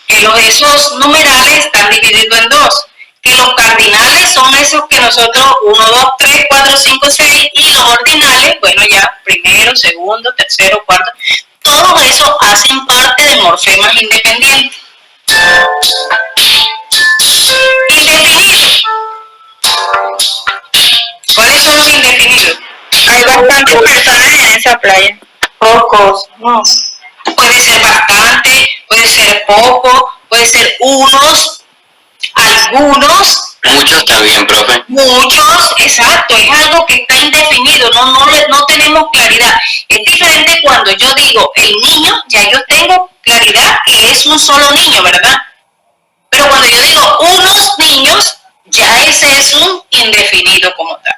que esos numerales están divididos en dos. Que los cardinales son esos que nosotros, 1, 2, 3, 4, 5, 6, y los ordinales, bueno, ya primero, segundo, tercero, cuarto, todos esos hacen parte de morfemas independientes. Indefinidos. ¿Cuáles son los indefinidos? Hay bastantes personas en esa playa. Pocos, no. Puede ser bastante, puede ser poco, puede ser unos, algunos. Muchos también, profe. Muchos, exacto, es algo que está indefinido, no tenemos claridad. Es diferente cuando yo digo el niño, ya yo tengo claridad que es un solo niño, ¿verdad? Pero cuando yo digo unos niños, ya ese es un indefinido como tal.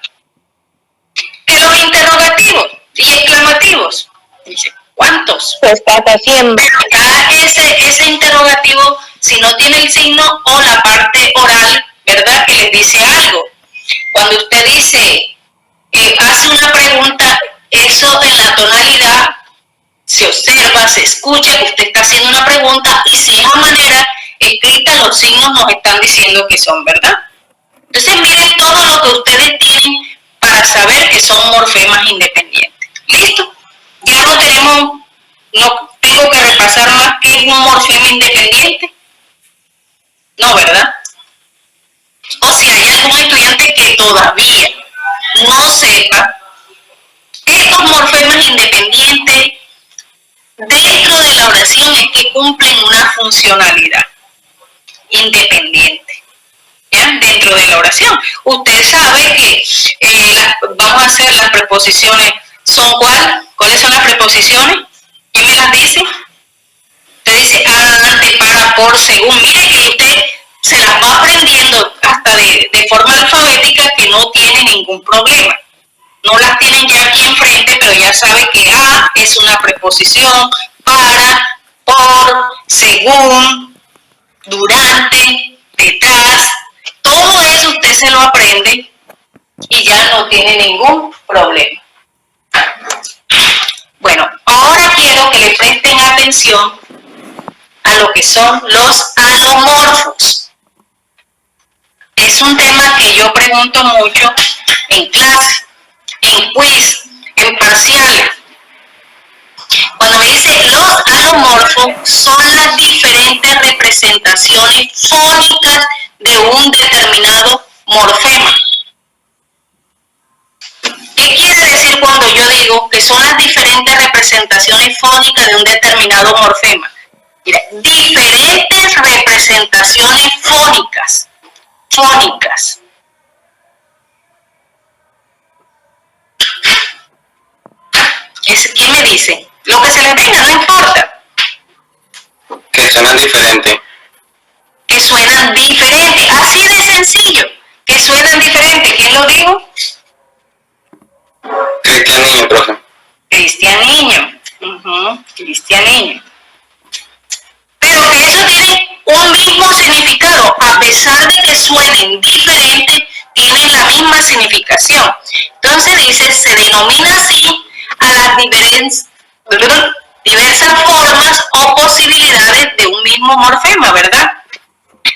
Que los interrogativos y exclamativos, dice, ¿cuántos? Pues hasta 100. Ya ese interrogativo, si no tiene el signo o la parte oral, ¿verdad? Que les dice algo. Cuando usted dice, hace una pregunta, eso en la tonalidad se observa, se escucha que usted está haciendo una pregunta y si de esa manera escrita los signos nos están diciendo que son, ¿verdad? Entonces miren todo lo que ustedes tienen para saber que son morfemas independientes. ¿Listo? Ya no tengo que repasar más qué es un morfema independiente. No, ¿verdad? O si hay algún estudiante que todavía no sepa que estos morfemas independientes dentro de la oración es que cumplen una funcionalidad independiente. dentro de la oración. Usted sabe que vamos a hacer las preposiciones. ¿Son cuáles son las preposiciones? ¿Quién me las dice? Usted dice ante, para, por, según. Mire que usted se las va aprendiendo hasta de forma alfabética, que no tiene ningún problema. No las tienen ya aquí enfrente, pero ya sabe que a es una preposición, para, por, según, durante, detrás. Todo eso usted se lo aprende y ya no tiene ningún problema. Bueno, ahora quiero que le presten atención a lo que son los alomorfos. Es un tema que yo pregunto mucho en clase, en quiz, en parciales. Cuando me dice los alomorfos son las diferentes representaciones fónicas de un determinado morfema. ¿Qué quiere decir cuando yo digo que son las diferentes representaciones fónicas de un determinado morfema? Mira, diferentes representaciones fónicas. ¿Quién me dice? Lo que se le venga, no importa. Que suenan diferentes. Que suenan diferentes, así de sencillo. Que suenan diferentes. ¿Quién lo dijo? Cristianiño, profe. Cristianiño. Cristianiño. Pero que eso tiene un mismo significado, a pesar de que suenen diferentes, tienen la misma significación. Entonces dice, se denomina así a las diversas formas o posibilidades de un mismo morfema, ¿verdad?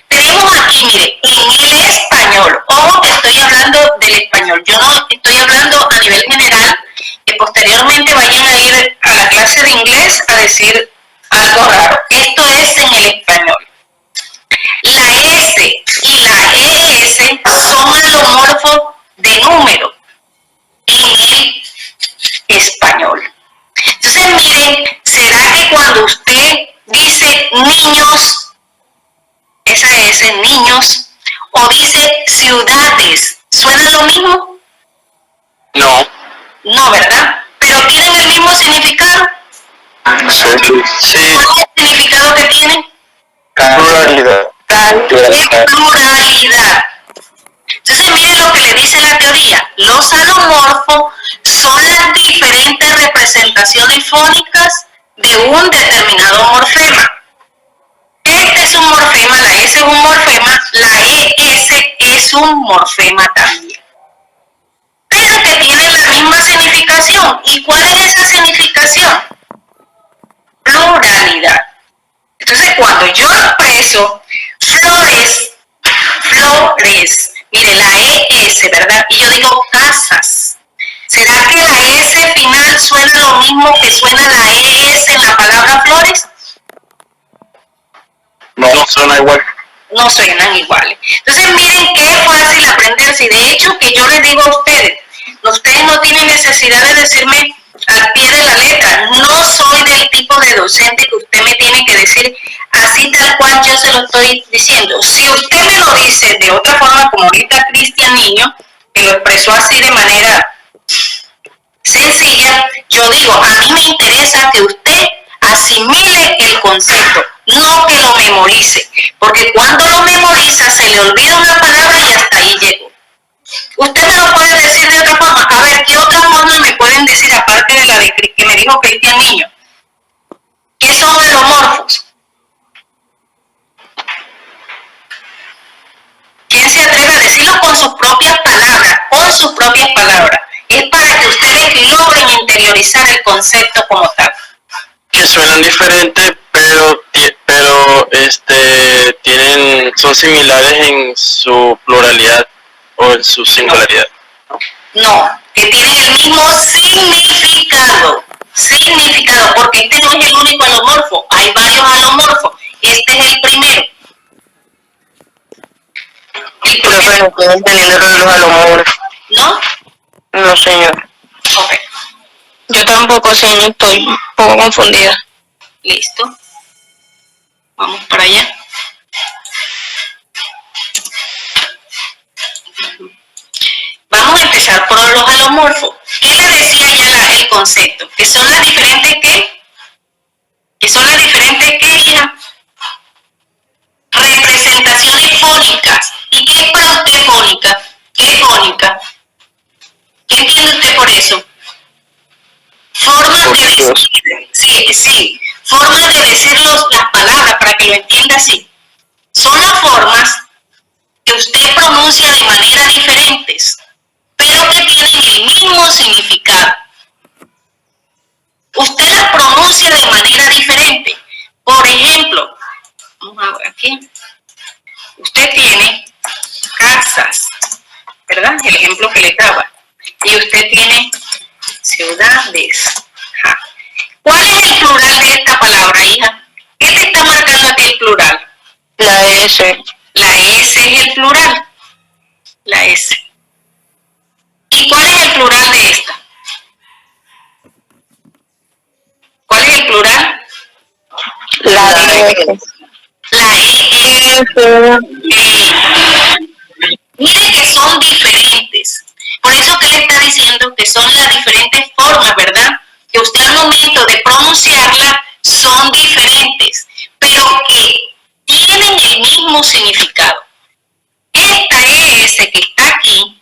Tenemos aquí, mire, en el español, ojo que estoy hablando del español, yo no estoy hablando a nivel general, que posteriormente vayan a ir a la clase de inglés a decir algo raro. Esto es en el español. La S y la ES son alomorfos de número en el español. Entonces, miren, ¿será que cuando usted dice niños, esa S, niños, o dice ciudades, ¿suena lo mismo? No. No, ¿verdad? ¿Pero tienen el mismo significado? Sí. ¿Cuál es el significado que tienen? Pluralidad. Pluralidad. Entonces, miren lo que le dice la teoría. Los alomorfos son las diferentes representaciones fónicas de un determinado morfema. Este es un morfema, la S es un morfema, la ES es un morfema también. Pero que tienen la misma significación. ¿Y cuál es esa significación? Pluralidad. Entonces, cuando yo expreso flores, mire, la ES, ¿verdad? Y yo digo casas. ¿Será que la S final suena lo mismo que suena la ES en la palabra flores? No suena igual. No suenan iguales. Entonces, miren qué fácil aprenderse. Y de hecho, que yo les digo a ustedes no tienen necesidad de decirme al pie de la letra. No soy del tipo de docente que usted me tiene que decir así tal cual yo se lo estoy diciendo. Si usted me lo dice de otra forma, como ahorita Cristianiño, que lo expresó así de manera sencilla, yo digo, a mí me interesa que usted asimile el concepto, no que lo memorice, porque cuando lo memoriza se le olvida una palabra y hasta ahí llegó. Usted me lo puede decir de otra forma. A ver, ¿qué otra forma me pueden decir aparte de la de que me dijo Cristianiño? ¿Qué son alomorfos? ¿Quién se atreve a decirlo con sus propias palabras? Con sus propias palabras. Es para que ustedes logren interiorizar el concepto como tal. Que suenan diferentes, pero son similares en su pluralidad o en su singularidad. No, que tienen el mismo significado. Significado, porque este no es el único alomorfo. Hay varios alomorfos. Este es el primero. Profe, no estoy entendiendo lo de los alomorfos. ¿No? No, señor. Ok. Yo tampoco, señor, estoy un poco confundida. Listo. Vamos para allá. empezar por los alomorfos. ¿Qué le decía ya el concepto? Que son las diferentes ¿qué? Que son las diferentes ¿qué, hija? Representaciones fónicas. ¿Y qué es para usted fónica? ¿Qué es fónica? ¿Qué entiende usted por eso? Formas de decir, sí, formas de decir las palabras, para que lo entienda así. Son las formas que usted pronuncia de manera diferentes, pero que tienen el mismo significado. Usted las pronuncia de manera diferente. Por ejemplo, vamos a ver aquí. Usted tiene casas, ¿verdad? El ejemplo que le daba. Y usted tiene ciudades. Ajá. ¿Cuál es el plural de esta palabra, hija? ¿Qué te está marcando aquí el plural? La S. La S es el plural. La S. ¿Y cuál es el plural de esta? ¿Cuál es el plural? La S. La E. Mire que son diferentes. Por eso que le está diciendo que son las diferentes formas, ¿verdad? Que usted al momento de pronunciarla son diferentes, pero que tienen el mismo significado. Esta S que está aquí,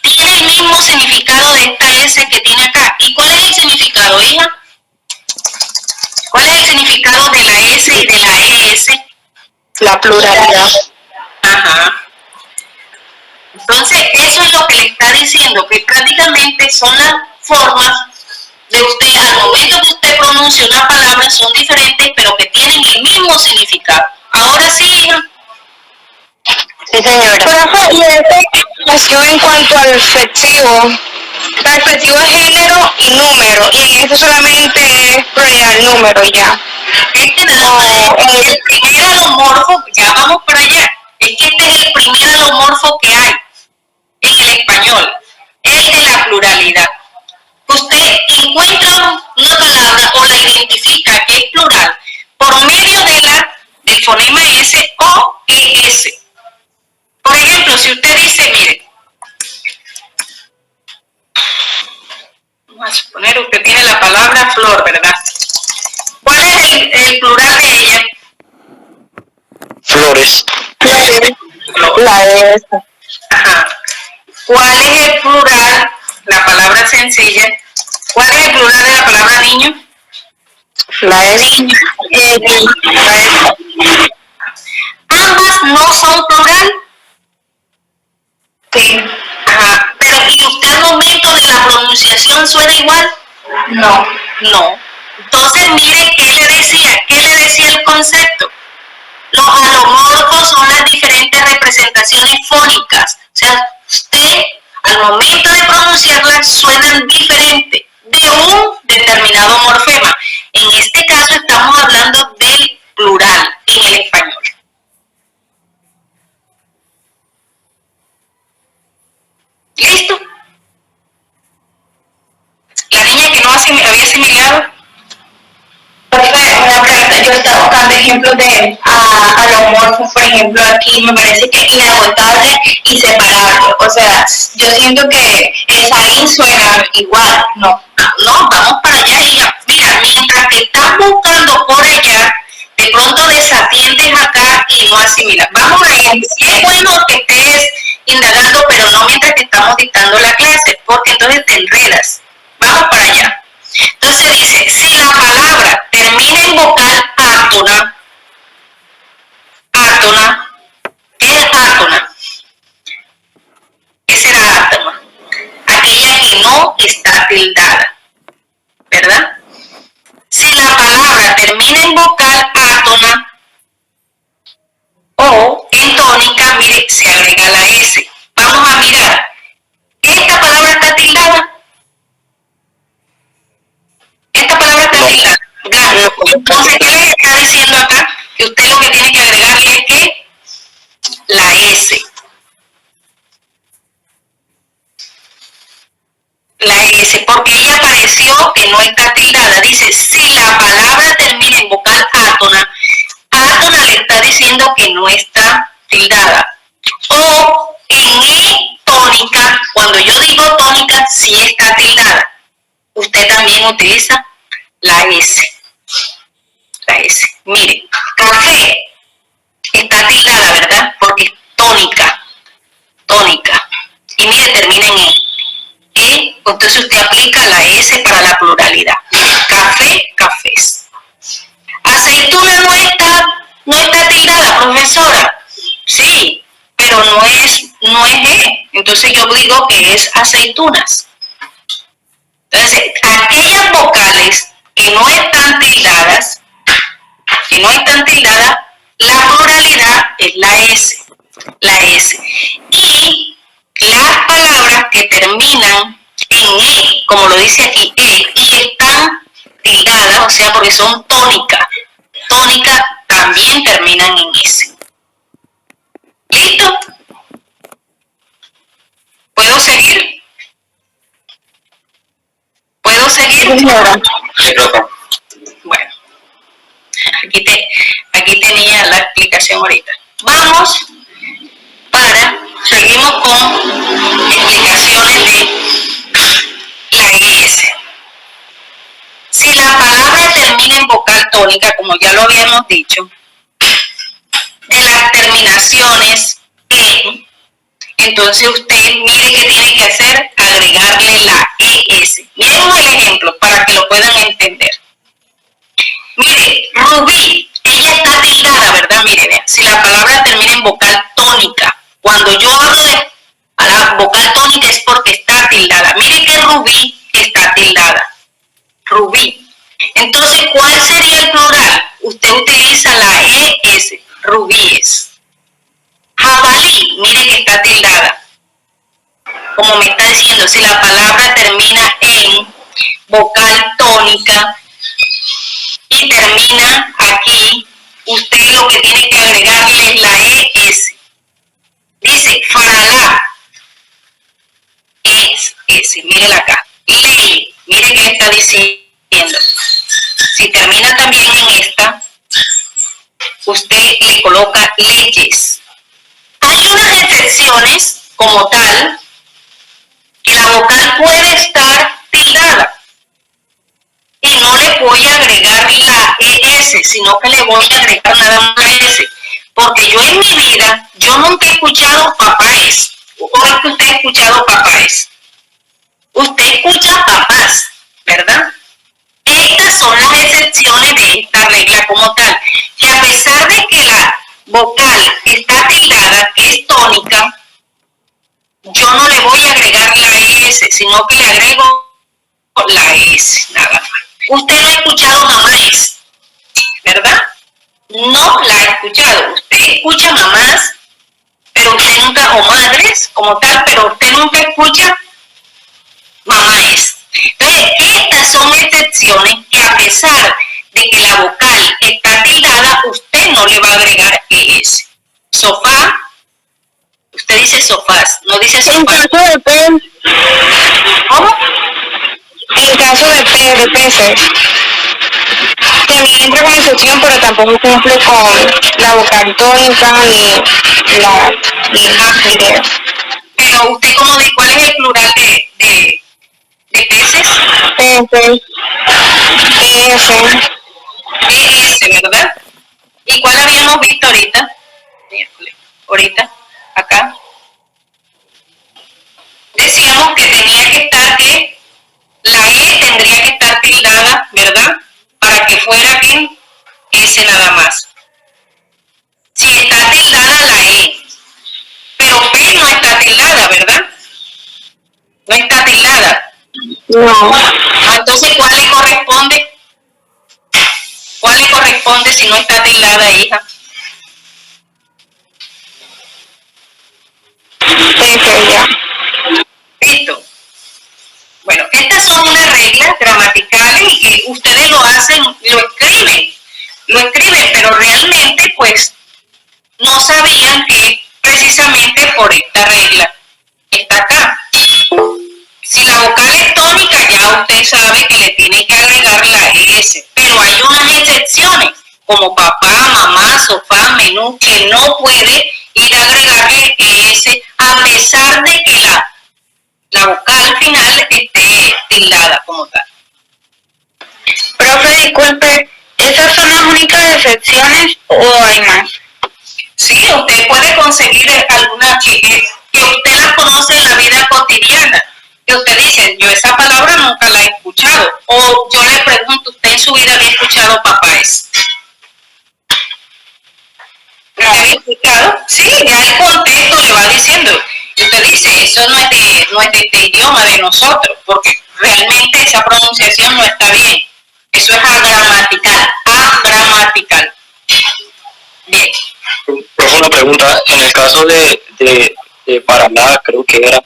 tiene el mismo significado de esta S que tiene acá. ¿Y cuál es el significado, hija? ¿Cuál es el significado de la S y de la ES? La pluralidad. Ajá. Entonces, eso es lo que le está diciendo, que prácticamente son las formas de usted, al momento que usted pronuncia una palabra, son diferentes, pero que tienen el mismo significado. Ahora sí, hija. Sí, señora. Profe, y esta explicación en cuanto al flexivo. El flexivo es género y número, y en este solamente es pluralidad número ya. Es que nada más es el primer alomorfo, ya vamos para allá. Es que este es el primer alomorfo que hay en el español, el de la pluralidad. Usted encuentra una palabra o la identifica que es plural por medio del fonema S o ES. Por ejemplo, si usted dice, mire, vamos a suponer usted tiene la palabra flor, ¿verdad? ¿Cuál es el plural de ella? Flores. La S. Ajá. ¿Cuál es el plural? La palabra sencilla. ¿Cuál es el plural de la palabra niño? La S. Ambas no son plural. Sí. Ajá. Pero ¿y usted al momento de la pronunciación suena igual? No. No. Entonces mire qué le decía el concepto. Los alomorfos son las diferentes representaciones fónicas. O sea, usted al momento de pronunciarlas suenan diferente de un determinado morfema. En este caso estamos hablando del plural en el español. ¿Listo? La niña que no había asimilado. Una pregunta, yo estaba buscando ejemplos de alomorfos, por ejemplo, aquí me parece que inagotable y separable. O sea, yo siento que el salín suena igual, ¿no? No, vamos para allá, hija. Mira, mientras que estás buscando por allá, de pronto desatiendes acá y no asimilas. Vamos a ir. Es bueno que estés indagando, pero no mientras que estamos dictando la clase, porque entonces te enredas. Vamos para allá. Entonces dice, si la palabra termina en vocal átona, ¿qué es átona? ¿Qué será átona? Aquella que no está tildada, ¿verdad? Si la palabra termina en vocal átona o en tónica, mire, se agrega la S. Vamos a mirar, ¿esta palabra está tildada? Esta palabra está tildada. Gano. Entonces, ¿qué le está diciendo acá? Que usted lo que tiene que agregarle es que la S. La S, porque ella pareció que no está tildada. Dice, si la palabra termina en vocal átona le está diciendo que no está tildada. O En E tónica, cuando yo digo tónica, sí está tildada. Usted también utiliza la S. La S. Mire, café está tildada, ¿verdad? Porque es tónica. Tónica. Y mire, termina en E. Entonces usted aplica la S para la pluralidad. Café, cafés. Aceituna no está tildada, profesora. Sí, pero no es E. Entonces yo digo que es aceitunas. Entonces, aquellas vocales que no están tildadas, la pluralidad es la S. Y las palabras que terminan en E, como lo dice aquí, y están tildadas, o sea, porque son tónicas, también terminan en S. ¿Listo? ¿Puedo seguir? ¿Puedo seguir? Bueno, aquí tenía la explicación ahorita. Vamos seguimos con explicaciones de la ES. Si la palabra termina en vocal tónica, como ya lo habíamos dicho, de las terminaciones E, entonces usted mire qué tiene que hacer, agregarle la ES. Miren el ejemplo para que lo puedan entender. Mire, Rubí, ella está tildada, ¿verdad? Mire, si la palabra termina en vocal tónica, cuando yo hablo de la vocal tónica es porque está tildada. Mire que Rubí está tildada. Rubí. Entonces, ¿cuál sería el plural? Usted utiliza la ES, rubíes. Jabalí, mire que está tildada. Como me está diciendo, si la palabra termina en vocal tónica y termina aquí, usted lo que tiene que agregarle es la ES. Dice faralá. Es ese, mírela acá. Ley, mire que está diciendo. Si termina también en esta, usted le coloca leyes. Hay unas excepciones, como tal, que la vocal puede estar tildada. Y no le voy a agregar la ES, sino que le voy a agregar nada más la S. Porque yo en mi vida, yo nunca he escuchado papáes. Hoy que usted ha escuchado papáes. Usted escucha papás, ¿verdad? Estas son las excepciones de esta regla como tal. Que a pesar de que la vocal está tildada, que es tónica, yo no le voy a agregar la S, sino que le agrego la S, nada más. Usted no ha escuchado mamás, ¿verdad? No la ha escuchado. Usted escucha mamás, pero usted nunca, o madres como tal, pero usted nunca escucha mamás. Entonces, estas son excepciones que a pesar de que la vocal está tildada, usted no le va a agregar ES. Sofá, usted dice sofás, no dice sofá. En caso de P, ¿Cómo? en caso de peces, también entra con excepción, pero tampoco cumple con la vocal tónica ni la idea. Pero usted, ¿cómo dice cuál es el plural de peces? Peces, ES, ¿verdad? ¿Y cuál habíamos visto ahorita? Ahorita, acá. Decíamos que tenía que estar que la E tendría que estar tildada, ¿verdad? Para que fuera que S nada más. Si está tildada la E, pero P no está tildada, ¿verdad? No está tildada. no, Entonces, ¿cuál le corresponde? ¿Cuál le corresponde si no está tildada, hija? peces ya. Listo. Bueno, estas son unas reglas gramaticales y que ustedes lo hacen, lo escriben, pero realmente pues no sabían que precisamente por esta regla está acá. Si la vocal es tónica, ya usted sabe que le tiene que agregar la S, pero hay unas excepciones, como papá, mamá, sofá, menú, que no puede ir a agregarle S a a pesar de que la vocal final esté tildada como tal. Profe, disculpe, ¿esas son las únicas excepciones o hay más? Sí, usted puede conseguir alguna que usted la conoce en la vida cotidiana. Que usted dice, yo esa palabra nunca la he escuchado. O yo le pregunto, ¿usted en su vida había escuchado papáes? ¿La había escuchado? Sí, ya el contexto le va diciendo. Y usted dice, eso no es de este idioma de nosotros, porque realmente esa pronunciación no está bien. Eso es agramatical, agramatical. Bien. Profe, una pregunta. En el caso de Paraná, creo que era,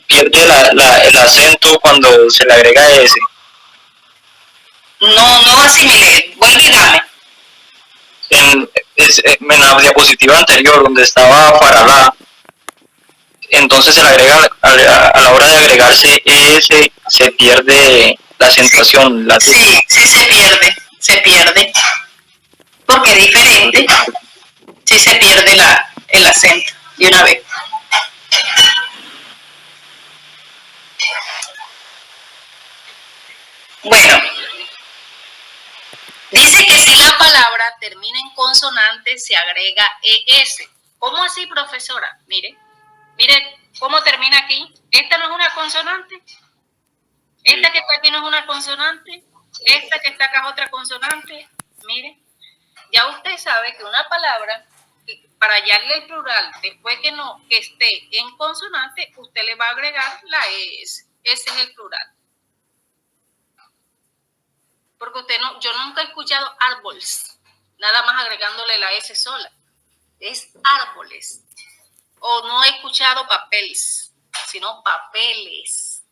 pierde el acento cuando se le agrega S. No asimilé. Vuelve y dame. En la diapositiva anterior, donde estaba Paraná, entonces se le agrega, a la hora de agregarse ES, se pierde la acentuación. Sí, se pierde. Porque es diferente. Sí se pierde el acento de una vez. Bueno, dice que si la palabra termina en consonante se agrega ES. ¿Cómo así, profesora? Mire cómo termina aquí. Esta no es una consonante. Esta que está aquí no es una consonante. Esta que está acá es otra consonante. Mire, ya usted sabe que una palabra, para hallarle el plural, después que esté en consonante, usted le va a agregar la ES. Ese es el plural. Porque yo nunca he escuchado árboles, nada más agregándole la S sola. Es árboles. O no he escuchado papeles, sino papeles.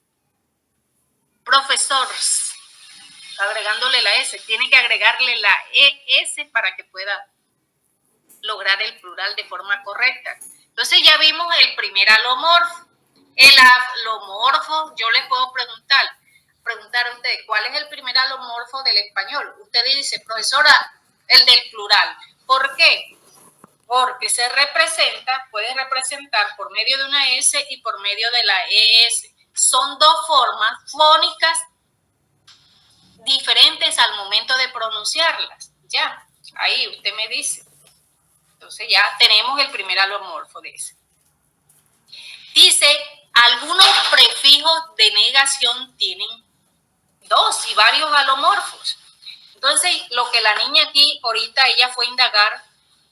Profesores, agregándole la S. Tiene que agregarle la ES para que pueda lograr el plural de forma correcta. Entonces ya vimos el primer alomorfo. El alomorfo, yo le puedo preguntar a usted, ¿cuál es el primer alomorfo del español? Usted dice, profesora, el del plural. ¿Por qué? Porque puede representar por medio de una S y por medio de la ES. Son dos formas fónicas diferentes al momento de pronunciarlas. Ya, ahí usted me dice. Entonces ya tenemos el primer alomorfo de ese. Dice, algunos prefijos de negación tienen dos y varios alomorfos. Entonces, lo que la niña aquí, ahorita ella fue a indagar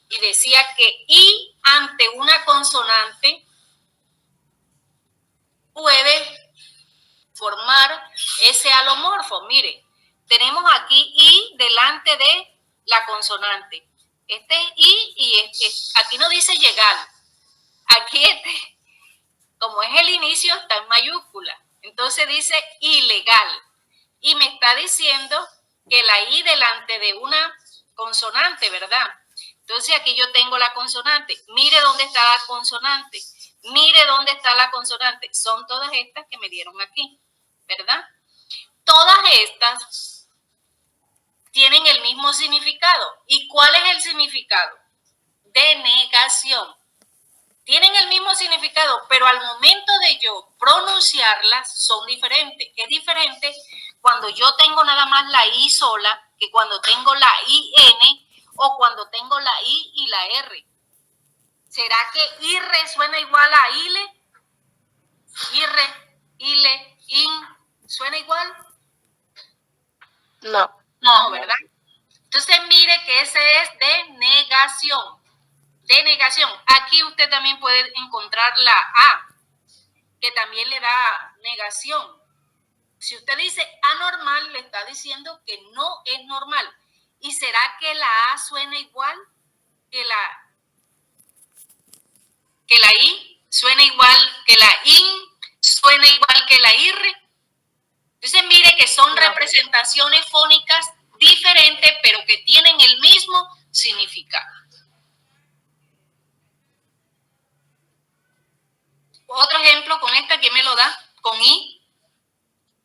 y decía que I ante una consonante puede formar ese alomorfo. Mire, tenemos aquí I delante de la consonante. Este es I y aquí no dice llegar. Aquí como es el inicio, está en mayúscula. Entonces dice ilegal. Y me está diciendo que la I delante de una consonante, ¿verdad? Entonces aquí yo tengo la consonante. Mire dónde está la consonante. Mire dónde está la consonante. Son todas estas que me dieron aquí, ¿verdad? Todas estas tienen el mismo significado. ¿Y cuál es el significado? De negación. Tienen el mismo significado, pero al momento de yo pronunciarlas son diferentes. Es diferente cuando yo tengo nada más la I sola que cuando tengo la IN o cuando tengo la I y la R. ¿Será que IRE suena igual a ILE? IRE, ILE, IN, ¿suena igual? No, ¿verdad? Entonces mire que ese es de negación. De negación. Aquí usted también puede encontrar la A, que también le da negación. Si usted dice anormal, le está diciendo que no es normal. ¿Y será que la A suena igual que la I? ¿Suena igual que la IN? ¿Suena igual que la IRRE? Entonces mire que son representaciones fónicas diferentes, pero que tienen el mismo significado. Otro ejemplo con esta, ¿quién me lo da? Con I.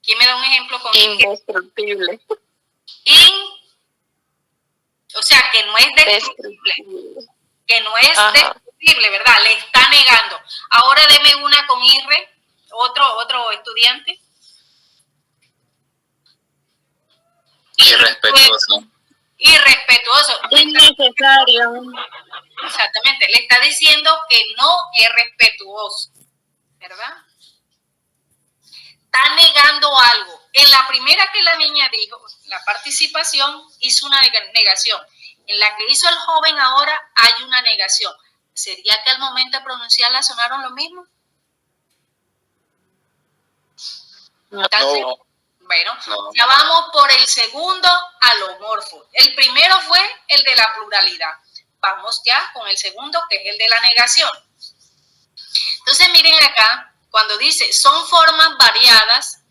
¿Quién me da un ejemplo con I? Indestructible. O sea, que no es destructible. Que no es destructible. imposible, ¿verdad? Le está negando. Ahora deme una con irre, otro estudiante. Irrespetuoso. Irrespetuoso. Innecesario. Exactamente, le está diciendo que no es respetuoso, ¿verdad? Está negando algo. En la primera que la niña dijo, la participación, hizo una negación. En la que hizo el joven ahora hay una negación. ¿Sería que al momento de pronunciarla sonaron lo mismo? Entonces, No. bueno, No. ya vamos por el segundo alomorfo. El primero fue el de la pluralidad. Vamos ya con el segundo, que es el de la negación. Entonces, miren acá, cuando dice, son formas variadas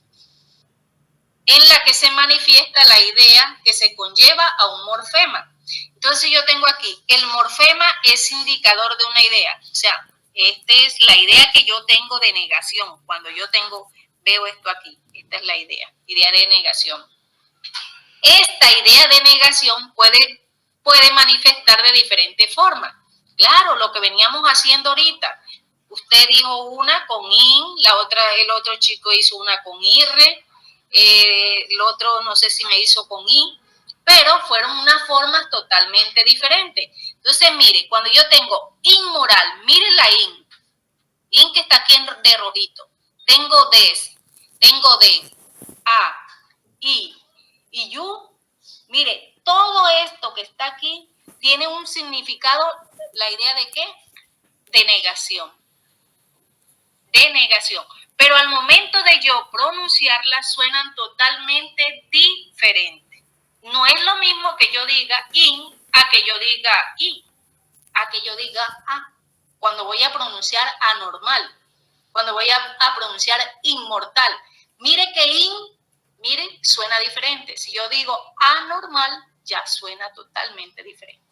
en la que se manifiesta la idea que se conlleva a un morfema. Entonces, yo tengo aquí, el morfema es indicador de una idea. O sea, esta es la idea que yo tengo de negación. Cuando yo veo esto aquí, esta es la idea de negación. Esta idea de negación puede manifestar de diferentes formas. Claro, lo que veníamos haciendo ahorita. Usted dijo una con in, el otro chico hizo una con irre, el otro no sé si me hizo con i, pero fueron unas formas totalmente diferentes. Entonces, mire, cuando yo tengo inmoral, mire la in que está aquí de rojito, tengo des, tengo de, a, i y you, mire, todo esto que está aquí tiene un significado, la idea de qué, de negación. De negación. Pero al momento de yo pronunciarlas suenan totalmente diferentes. No es lo mismo que yo diga in a que yo diga i, a que yo diga a. Cuando voy a pronunciar anormal, cuando voy a pronunciar inmortal. Mire que mire, suena diferente. Si yo digo anormal, ya suena totalmente diferente.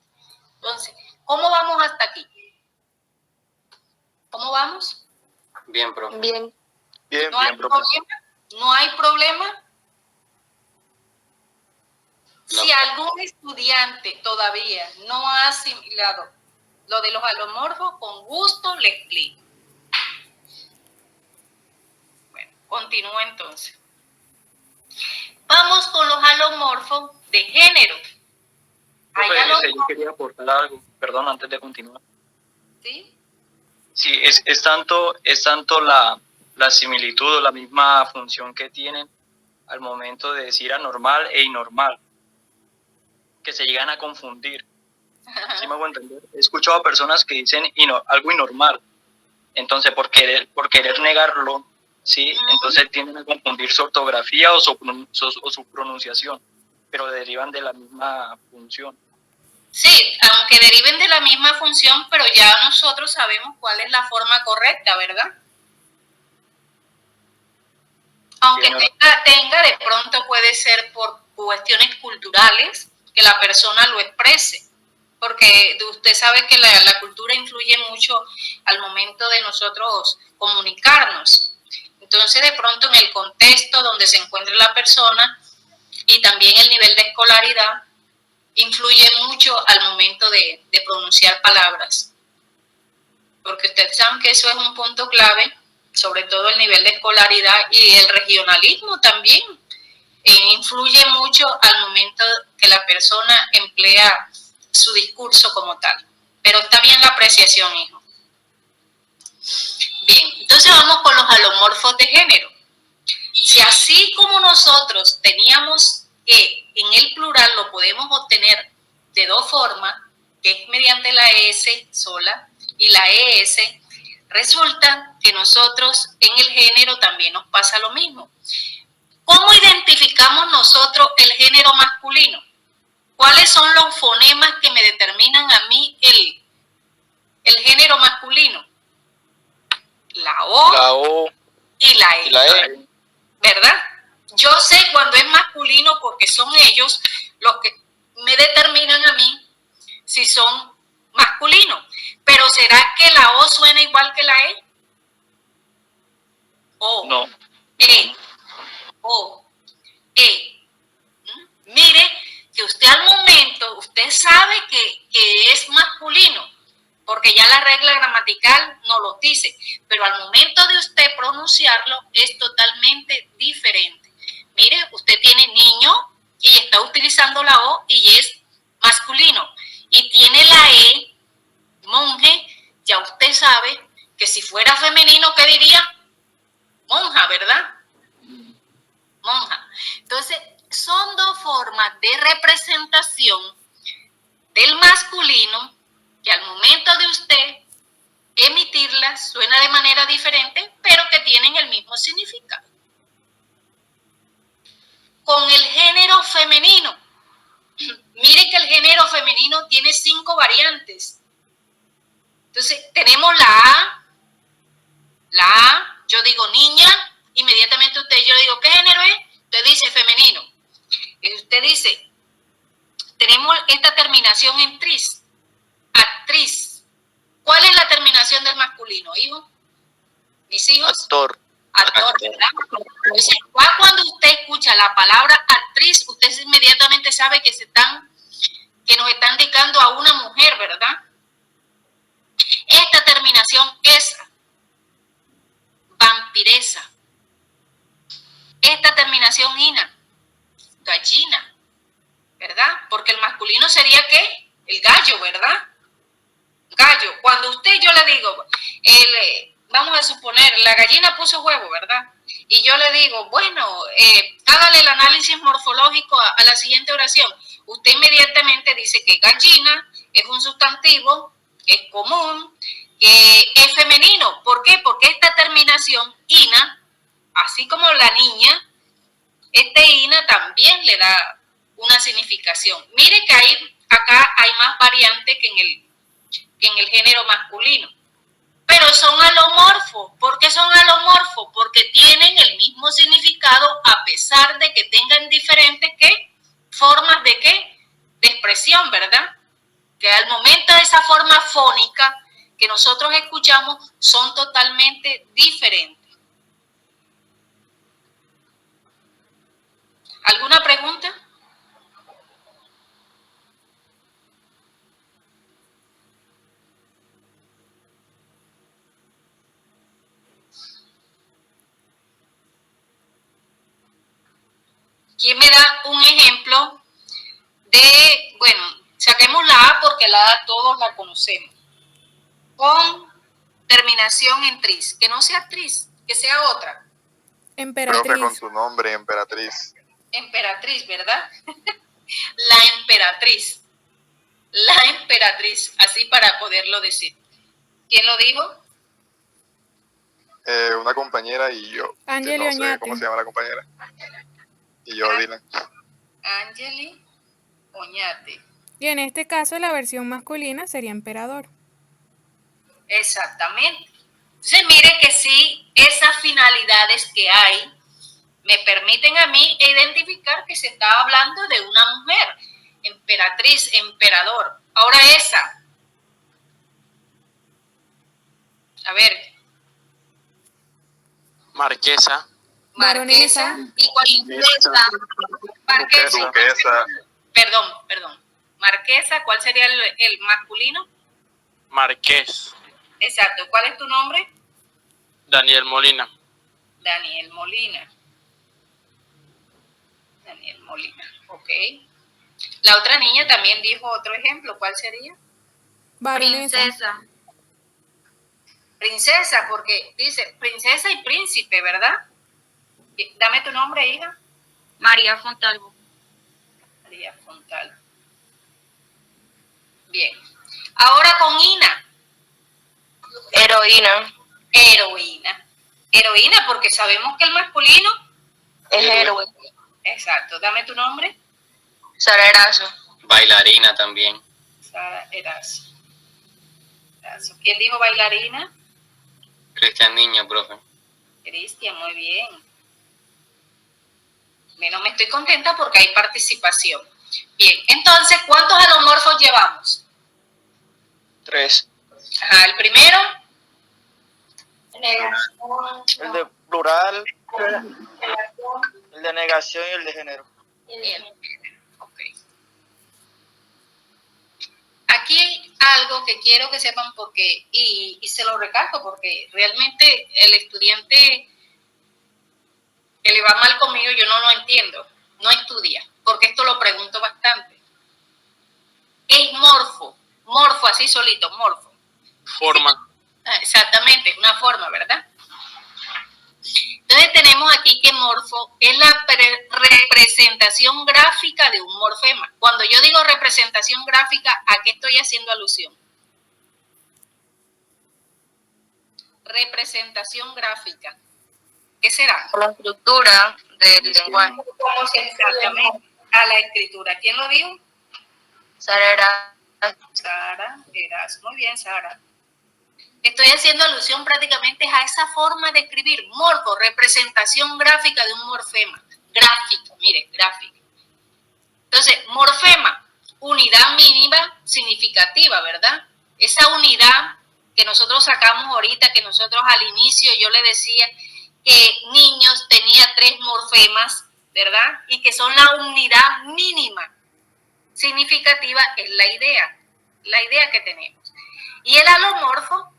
Entonces, ¿cómo vamos hasta aquí? ¿Cómo vamos? Bien, profe. Bien. Bien, ¿No hay problema? ¿No hay problema? No. Si algún estudiante todavía no ha asimilado lo de los alomorfos, con gusto le explico. Bueno, continúo entonces. Vamos con los alomorfos de género. Hay Profe, yo alomorfos, quería aportar algo, perdón, antes de continuar. ¿sí? Sí, es tanto la similitud o la misma función que tienen al momento de decir anormal e inormal, que se llegan a confundir. ¿Sí me hago entender? He escuchado a personas que dicen algo inormal, entonces por querer negarlo, ¿sí? Entonces tienden a confundir su ortografía o su pronunciación, pero derivan de la misma función. Sí, aunque deriven de la misma función, pero ya nosotros sabemos cuál es la forma correcta, ¿verdad? Aunque tenga, de pronto puede ser por cuestiones culturales que la persona lo exprese, porque usted sabe que la cultura influye mucho al momento de nosotros comunicarnos. Entonces, de pronto en el contexto donde se encuentre la persona y también el nivel de escolaridad, influye mucho al momento de pronunciar palabras. Porque ustedes saben que eso es un punto clave, sobre todo el nivel de escolaridad y el regionalismo también. Influye mucho al momento que la persona emplea su discurso como tal. Pero está bien la apreciación, hijo. Bien, entonces vamos con los alomorfos de género. Si así como nosotros teníamos que en el plural lo podemos obtener de dos formas, que es mediante la ES sola y la ES, resulta que nosotros en el género también nos pasa lo mismo. ¿Cómo identificamos nosotros el género masculino? ¿Cuáles son los fonemas que me determinan a mí el género masculino? La O y la E. ¿Verdad? Yo sé cuando es masculino porque son ellos los que me determinan a mí si son masculinos. Pero ¿será que la O suena igual que la E? O. No. E. O. E. Mire que usted al momento, usted sabe que es masculino, porque ya la regla dice, pero al momento de usted pronunciarlo es totalmente diferente. Mire, usted tiene niño y está utilizando la O y es masculino. Y tiene la E, monje, ya usted sabe que si fuera femenino, ¿qué diría? Monja, ¿verdad? Monja. Entonces, son dos formas de representación del masculino que al momento de usted emitirlas suena de manera diferente, pero que tienen el mismo significado. Con el género femenino, mire que el género femenino tiene 5 variantes. Entonces, tenemos la A, yo digo niña, inmediatamente yo le digo, ¿qué género es? Usted dice femenino. Y usted dice, tenemos esta terminación en tris, actriz. ¿Cuál es la terminación del masculino, hijo? ¿Mis hijos? Actor. Actor, ¿verdad? Entonces, cuando usted escucha la palabra actriz, usted inmediatamente sabe que nos están indicando a una mujer, ¿verdad? Esta terminación es vampiresa. Esta terminación ina, gallina, ¿verdad? Porque el masculino sería ¿qué? El gallo, ¿verdad? Gallo. Cuando yo le digo, vamos a suponer, la gallina puso huevo, ¿verdad? Y yo le digo, bueno, hágale el análisis morfológico a la siguiente oración. Usted inmediatamente dice que gallina es un sustantivo, es común, es femenino. ¿Por qué? Porque esta terminación ina, así como la niña, ina también le da una significación. Mire que acá hay más variantes que en el género masculino. Pero son alomorfos. ¿Por qué son alomorfos? Porque tienen el mismo significado a pesar de que tengan diferentes formas de expresión, ¿verdad? Que al momento de esa forma fónica que nosotros escuchamos son totalmente diferentes. ¿Alguna pregunta? ¿Quién me da un ejemplo de, bueno, saquemos la A porque la A todos la conocemos, con terminación en tris, que no sea tris, que sea otra. Emperatriz. Profe, con su nombre, emperatriz. Emperatriz, ¿verdad? La emperatriz, así para poderlo decir. ¿Quién lo dijo? Una compañera y yo. Angeli no sé Oñate. cómo se llama la compañera. Y yo, Dylan. Angeli Oñate. Y en este caso la versión masculina sería emperador. Exactamente. Entonces mire que sí, esas finalidades que hay me permiten a mí identificar que se está hablando de una mujer, emperatriz, emperador. Ahora esa. A ver. Marquesa. Baronesa. Y Marquesa. Duquesa. Perdón. Marquesa, ¿cuál sería el masculino? Marqués. Exacto. ¿Cuál es tu nombre? Daniel Molina. Daniel Molina, ok. La otra niña también dijo otro ejemplo, ¿cuál sería? Baronesa. Princesa, porque dice princesa y príncipe, ¿verdad? Dame tu nombre, hija. María Fontalvo. María Fontalvo. Bien. Ahora con Ina. Heroína. Heroína, porque sabemos que el masculino Es héroe. Exacto. Dame tu nombre. Sara Erazo. Bailarina también. Sara Erazo. ¿Quién dijo bailarina? Cristian Niño, profe. Cristian, muy bien. Menos me estoy contenta porque hay participación. Bien, entonces, ¿cuántos alomorfos llevamos? 3. Ajá, el primero. El de plural, el de negación y el de género. Bien, ok. Aquí algo que quiero que sepan porque, y se lo recalco porque realmente el estudiante que le va mal conmigo, yo no lo entiendo, no estudia, porque esto lo pregunto bastante. Es morfo, morfo así solito, morfo. Forma. Exactamente, es una forma, ¿verdad? Entonces tenemos aquí que morfo es la representación gráfica de un morfema. Cuando yo digo representación gráfica, ¿a qué estoy haciendo alusión? Representación gráfica. ¿Qué será? La estructura del lenguaje. ¿Cómo se exactamente? A la escritura. ¿Quién lo dijo? Sara Eras. Muy bien, Sara. Estoy haciendo alusión prácticamente a esa forma de escribir. Morfo, representación gráfica de un morfema. Gráfica, mire, gráfica. Entonces, morfema, unidad mínima significativa, ¿verdad? Esa unidad que nosotros sacamos ahorita, que nosotros al inicio yo le decía que niños tenía 3 morfemas, ¿verdad? Y que son la unidad mínima significativa, es la idea que tenemos. Y el alomorfo,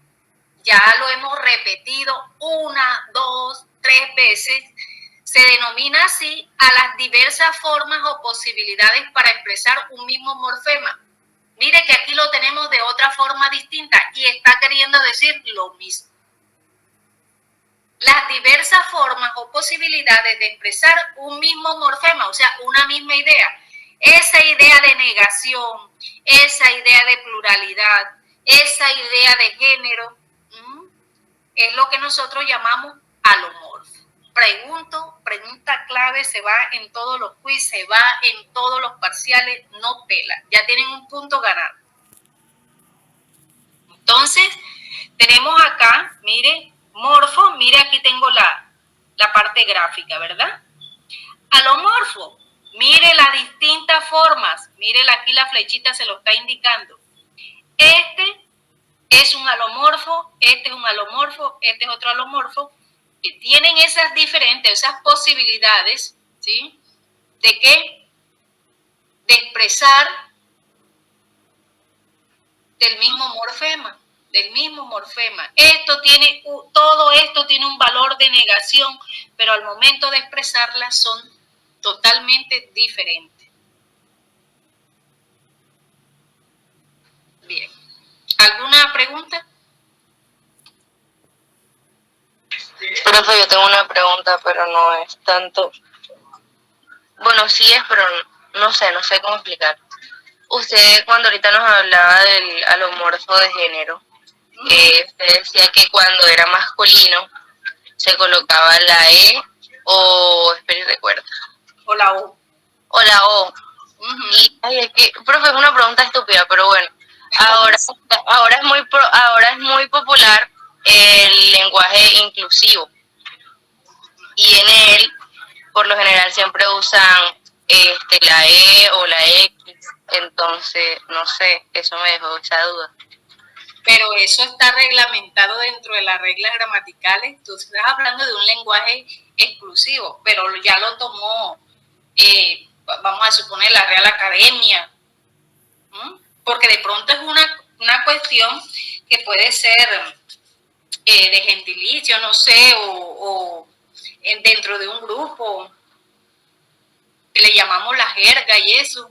ya lo hemos repetido 1, 2, 3 veces, se denomina así a las diversas formas o posibilidades para expresar un mismo morfema. Mire que aquí lo tenemos de otra forma distinta y está queriendo decir lo mismo. Las diversas formas o posibilidades de expresar un mismo morfema, o sea, una misma idea. Esa idea de negación, esa idea de pluralidad, esa idea de género, es lo que nosotros llamamos alomorfo. Pregunta clave, se va en todos los quiz, se va en todos los parciales, no pela. Ya tienen un punto ganado. Entonces, tenemos acá, mire, morfo, mire aquí tengo la parte gráfica, ¿verdad? Alomorfo, mire las distintas formas, mire aquí la flechita se lo está indicando. Este es un alomorfo, este es un alomorfo, este es otro alomorfo, que tienen esas diferentes, esas posibilidades, ¿sí? ¿De qué? De expresar del mismo morfema, todo esto tiene un valor de negación, pero al momento de expresarlas son totalmente diferentes. Bien. ¿Alguna pregunta? Profe, yo tengo una pregunta, pero no es tanto. Bueno, sí es, pero no sé cómo explicar. Usted cuando ahorita nos hablaba del alomorfo de género, usted decía que cuando era masculino se colocaba la E o, espera y recuerda. O la O. O la O. Y ay, es que, profe, es una pregunta estúpida, pero bueno. Ahora es muy popular el lenguaje inclusivo. Y en él, por lo general, siempre usan la E o la X. Entonces, no sé, eso me dejó esa duda. Pero eso está reglamentado dentro de las reglas gramaticales. Tú estás hablando de un lenguaje exclusivo, pero ya lo tomó, vamos a suponer, la Real Academia. Porque de pronto es una cuestión que puede ser de gentilicio, no sé, o dentro de un grupo que le llamamos la jerga y eso.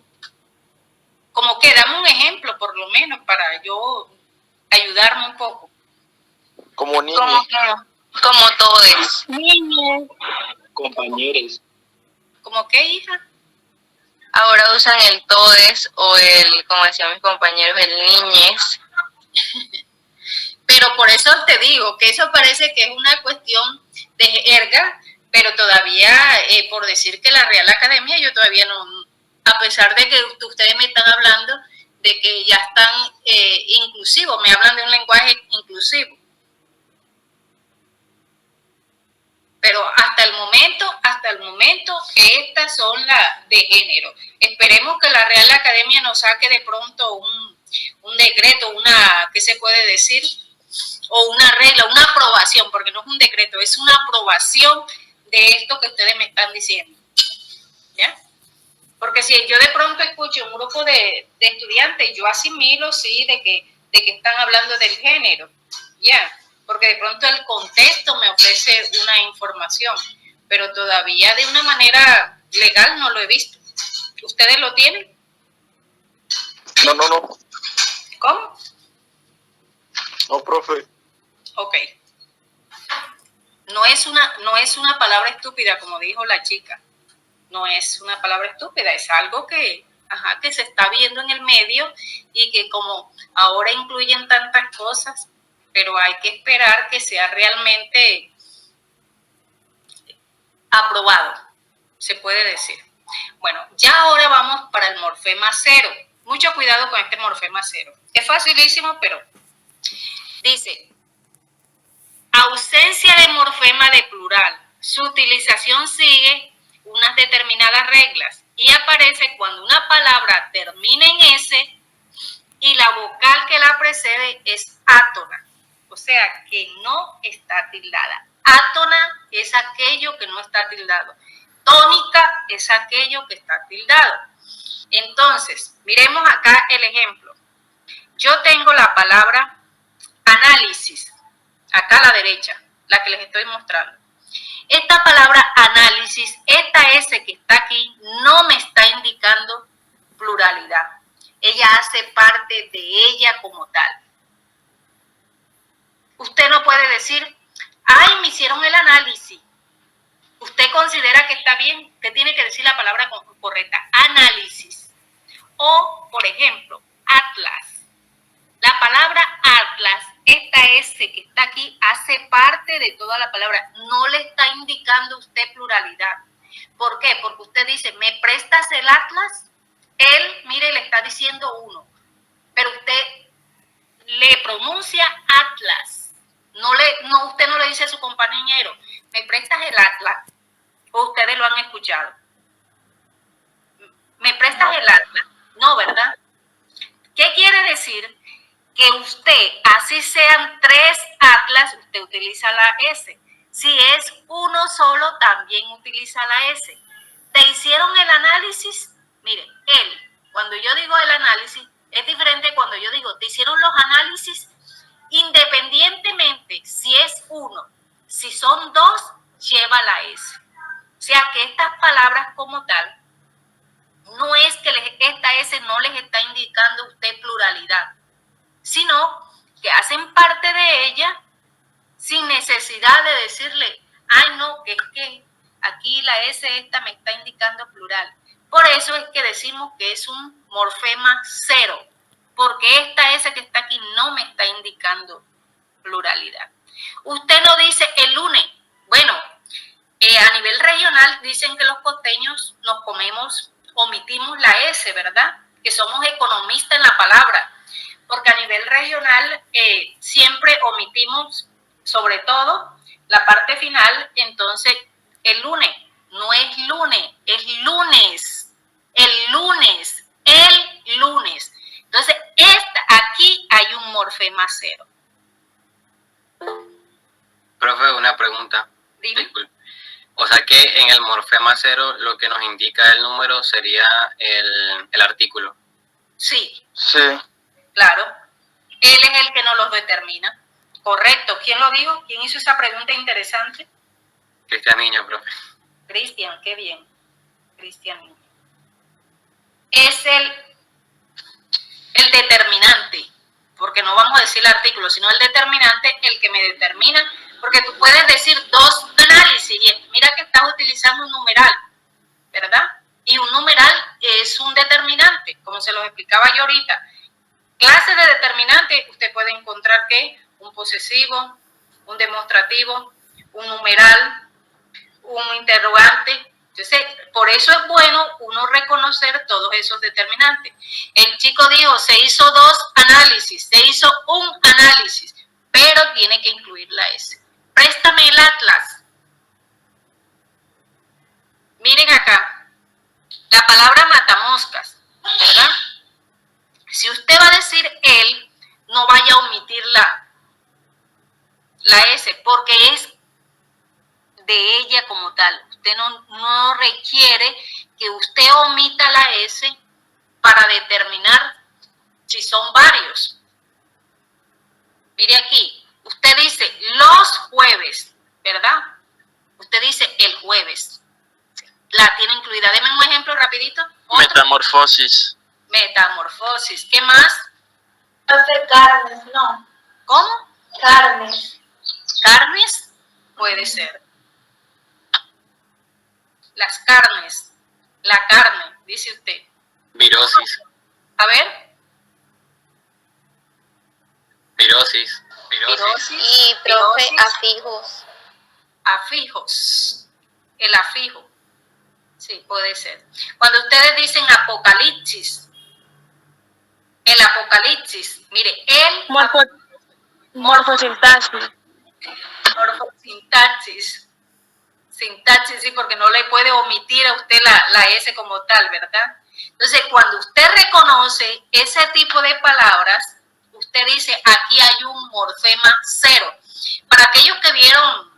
Como que dame un ejemplo, por lo menos, para yo ayudarme un poco. Como niños. Como todes. Niños. Compañeros. ¿Cómo qué, hija? Ahora usan el todes o como decían mis compañeros, el niñez. Pero por eso te digo que eso parece que es una cuestión de jerga, pero todavía, por decir que la Real Academia, yo todavía no, a pesar de que ustedes me están hablando de que ya están inclusivos, me hablan de un lenguaje inclusivo. Pero hasta el momento, estas son las de género. Esperemos que la Real Academia nos saque de pronto un decreto, ¿qué se puede decir? O una regla, una aprobación, porque no es un decreto, es una aprobación de esto que ustedes me están diciendo. ¿Ya? Porque si yo de pronto escucho un grupo de estudiantes, yo asimilo, sí, de que están hablando del género, ya, porque de pronto el contexto me ofrece una información, pero todavía de una manera legal no lo he visto. ¿Ustedes lo tienen? No. ¿Cómo? No, profe. Ok. No es una palabra estúpida, como dijo la chica. No es una palabra estúpida, es algo que se está viendo en el medio y que como ahora incluyen tantas cosas, pero hay que esperar que sea realmente aprobado, se puede decir. Bueno, ya ahora vamos para el morfema cero. Mucho cuidado con este morfema cero. Es facilísimo, pero dice, ausencia de morfema de plural. Su utilización sigue unas determinadas reglas y aparece cuando una palabra termina en S y la vocal que la precede es átona, o sea, que no está tildada. Átona es aquello que no está tildado. Tónica es aquello que está tildado. Entonces, miremos acá el ejemplo. Yo tengo la palabra análisis, acá a la derecha, la que les estoy mostrando. Esta palabra análisis, esta S que está aquí, no me está indicando pluralidad. Ella hace parte de ella como tal. Usted no puede decir, ay, me hicieron el análisis. Usted considera que está bien, usted tiene que decir la palabra correcta, análisis. O, por ejemplo, atlas. La palabra atlas, esta S que está aquí, hace parte de toda la palabra. No le está indicando usted pluralidad. ¿Por qué? Porque usted dice, ¿me prestas el atlas? Él, mire, le está diciendo uno. Pero usted le pronuncia atlas. Usted no le dice a su compañero, ¿me prestas el atlas? O ustedes lo han escuchado. ¿Me prestas el atlas? No, ¿verdad? ¿Qué quiere decir? Que usted, así sean 3 atlas, usted utiliza la S. Si es uno solo, también utiliza la S. ¿Te hicieron el análisis? Miren, cuando yo digo el análisis, es diferente cuando yo digo, te hicieron los análisis, independientemente si es uno, si son 2, lleva la S. O sea que estas palabras como tal, no es que esta S no les está indicando a usted pluralidad, sino que hacen parte de ella sin necesidad de decirle, ay no, que es que aquí la S esta me está indicando plural. Por eso es que decimos que es un morfema cero, porque esta S que está aquí no me está indicando pluralidad. Usted no dice el lunes. Bueno, a nivel regional dicen que los costeños omitimos la S, ¿verdad? Que somos economistas en la palabra, porque a nivel regional siempre omitimos sobre todo la parte final. Entonces el lunes no es lunes, es lunes, el lunes. Entonces aquí hay un morfema cero. Profe, una pregunta. Dime. Disculpe. O sea que en el morfema cero lo que nos indica el número sería el artículo. Sí. Sí. Claro. Él es el que nos los determina. Correcto. ¿Quién lo dijo? ¿Quién hizo esa pregunta interesante? Cristian Niño, profe. Cristian, qué bien. Cristian Niño. Es el determinante, porque no vamos a decir el artículo, sino el determinante, el que me determina, porque tú puedes decir 2 análisis y mira que estás utilizando un numeral, ¿verdad? Y un numeral es un determinante, como se los explicaba yo ahorita. Clase de determinante, usted puede encontrar que un posesivo, un demostrativo, un numeral, un interrogante. Entonces, por eso es bueno uno reconocer todos esos determinantes. El chico dijo, se hizo 2 análisis, se hizo un análisis, pero tiene que incluir la S. Préstame el atlas. Miren acá, la palabra matamoscas, ¿verdad? Si usted va a decir él, no vaya a omitir la S, porque es de ella como tal. Usted no requiere que usted omita la S para determinar si son varios. Mire aquí, usted dice los jueves, ¿verdad? Usted dice el jueves. La tiene incluida. Deme un ejemplo rapidito. ¿Otro? Metamorfosis. Metamorfosis. ¿Qué más? Hacer carnes, no. ¿Cómo? Carnes. ¿Carnes? Puede ser. Las carnes. La carne, dice usted. Virosis. A ver. Virosis. Y, profe, afijos. Afijos. El afijo. Sí, puede ser. Cuando ustedes dicen apocalipsis, el apocalipsis, mire, el Morfosintaxis. morfosintaxis. Sintaxis, sí, porque no le puede omitir a usted la S como tal, ¿verdad? Entonces, cuando usted reconoce ese tipo de palabras, usted dice, aquí hay un morfema cero. Para aquellos que vieron,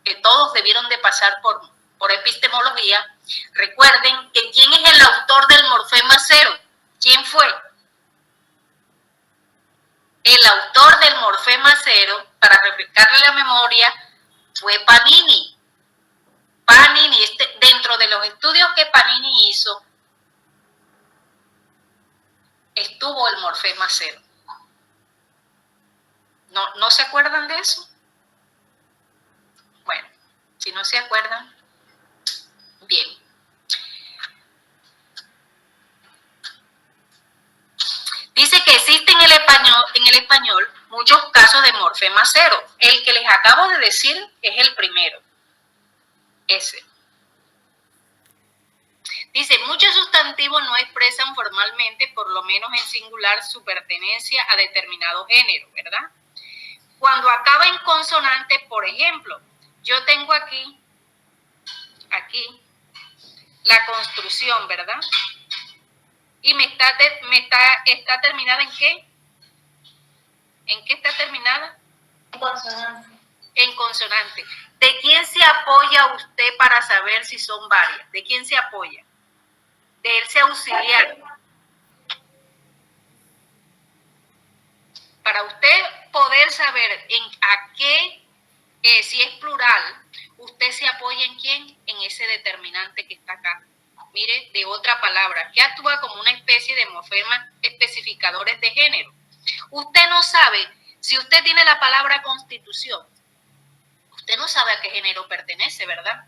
que todos debieron de pasar por epistemología, recuerden que ¿quién es el autor del morfema cero? ¿Quién fue? El autor del morfema cero, para refrescarle la memoria, fue Panini. Panini, dentro de los estudios que Panini hizo, estuvo el morfema cero. ¿No se acuerdan de eso? Bueno, si no se acuerdan, bien. Dice que existe en el español muchos casos de morfema cero. El que les acabo de decir es el primero. Ese. Dice, muchos sustantivos no expresan formalmente, por lo menos en singular, su pertenencia a determinado género, ¿verdad? Cuando acaba en consonante, por ejemplo, yo tengo aquí, la construcción, ¿verdad? Y está terminada ¿en qué? ¿En qué está terminada? En consonante. En consonante. ¿De quién se apoya usted para saber si son varias? ¿De quién se apoya? De ese auxiliar. Para usted poder saber si es plural, usted se apoya ¿en quién? En ese determinante que está acá. Mire, de otra palabra, que actúa como una especie de morfemas especificadores de género. Usted no sabe, si usted tiene la palabra constitución, usted no sabe a qué género pertenece, ¿verdad?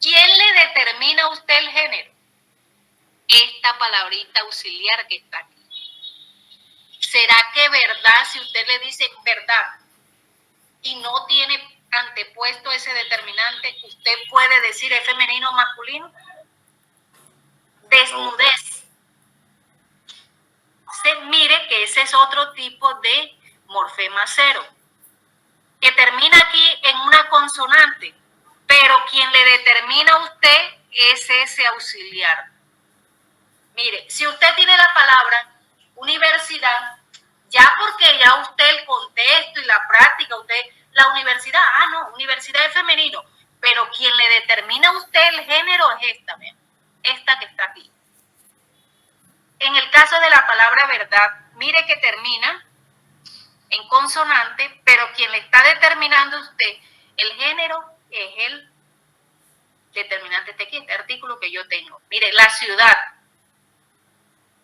¿Quién le determina a usted el género? Esta palabrita auxiliar que está aquí. ¿Será que verdad, si usted le dice verdad y no tiene antepuesto ese determinante, usted puede decir es femenino o masculino? Desnudez. Mire que ese es otro tipo de morfema cero, que termina aquí en una consonante, pero quien le determina a usted es ese auxiliar. Mire, si usted tiene la palabra universidad, ya porque ya usted el contexto y la práctica, la universidad, no, universidad es femenino, pero quien le determina a usted el género es esta que está aquí. En el caso de la palabra verdad, mire que termina en consonante, pero quien le está determinando a usted el género es el determinante de aquí, este artículo que yo tengo. Mire, la ciudad.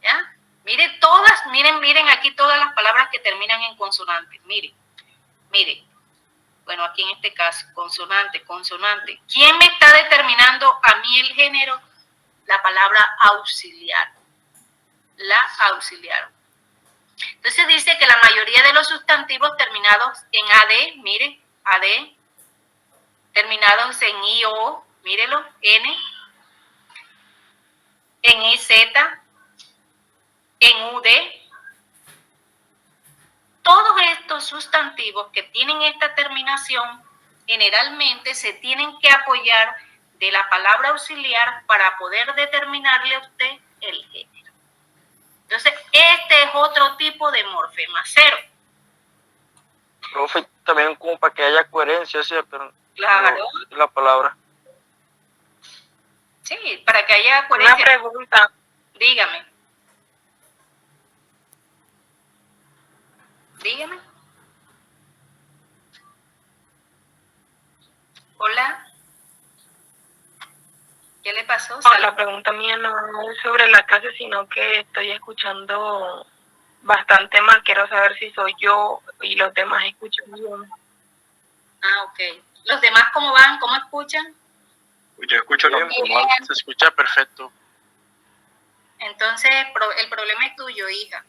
¿Ya? Miren aquí todas las palabras que terminan en consonante. Mire. Bueno, aquí en este caso, consonante. ¿Quién me está determinando a mí el género? La palabra auxiliar. La auxiliar. Entonces dice que la mayoría de los sustantivos terminados en AD, mire, AD, terminados en IO, mírelo, N, en IZ, en UD, todos estos sustantivos que tienen esta terminación generalmente se tienen que apoyar de la palabra auxiliar para poder determinarle a usted el género. Entonces, este es otro tipo de morfema cero. Profe, también como para que haya coherencia, ¿cierto? Claro. La palabra. Sí, Sí, para que haya Una coherencia. pregunta. Dígame. Dígame. Hola. ¿Qué le pasó? No, la pregunta mía no es sobre la clase, sino que estoy escuchando bastante mal. Quiero saber si soy yo y los demás escuchan bien. Ah, ok. ¿Los demás cómo van? ¿Cómo escuchan? Yo escucho Bien, normal, se escucha perfecto. Entonces, el problema es tuyo, hija.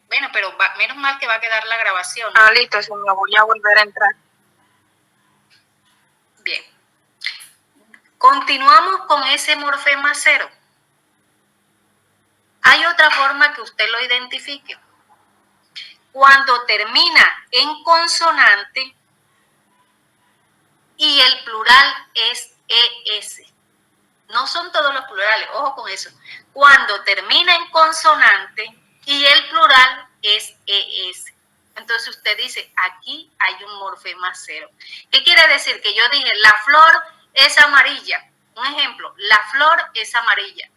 Bueno, pero menos mal que va a quedar la grabación, ¿no? Ah, listo, si me voy a volver a entrar. Bien. Continuamos con ese morfema cero. Hay otra forma que usted lo identifique. Cuando termina en consonante y el plural es ES. No son todos los plurales, ojo con eso. Cuando termina en consonante y el plural es ES. Entonces usted dice, aquí hay un morfema cero. ¿Qué quiere decir? Que yo dije, la flor es amarilla. Un ejemplo, la flor es amarilla.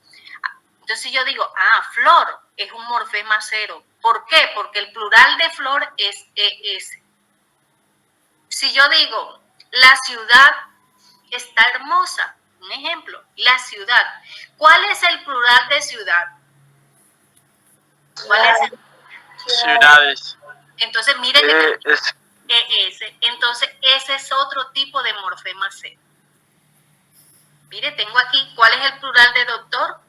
Entonces yo digo, flor es un morfema cero. ¿Por qué? Porque el plural de flor es ES. Si yo digo, la ciudad está hermosa, un ejemplo, la ciudad. ¿Cuál es el plural de ciudad? ¿Cuál es el? Ciudades. Entonces, mire que ES. Entonces, ese es otro tipo de morfema cero. Mire, tengo aquí, ¿cuál es el plural de doctor?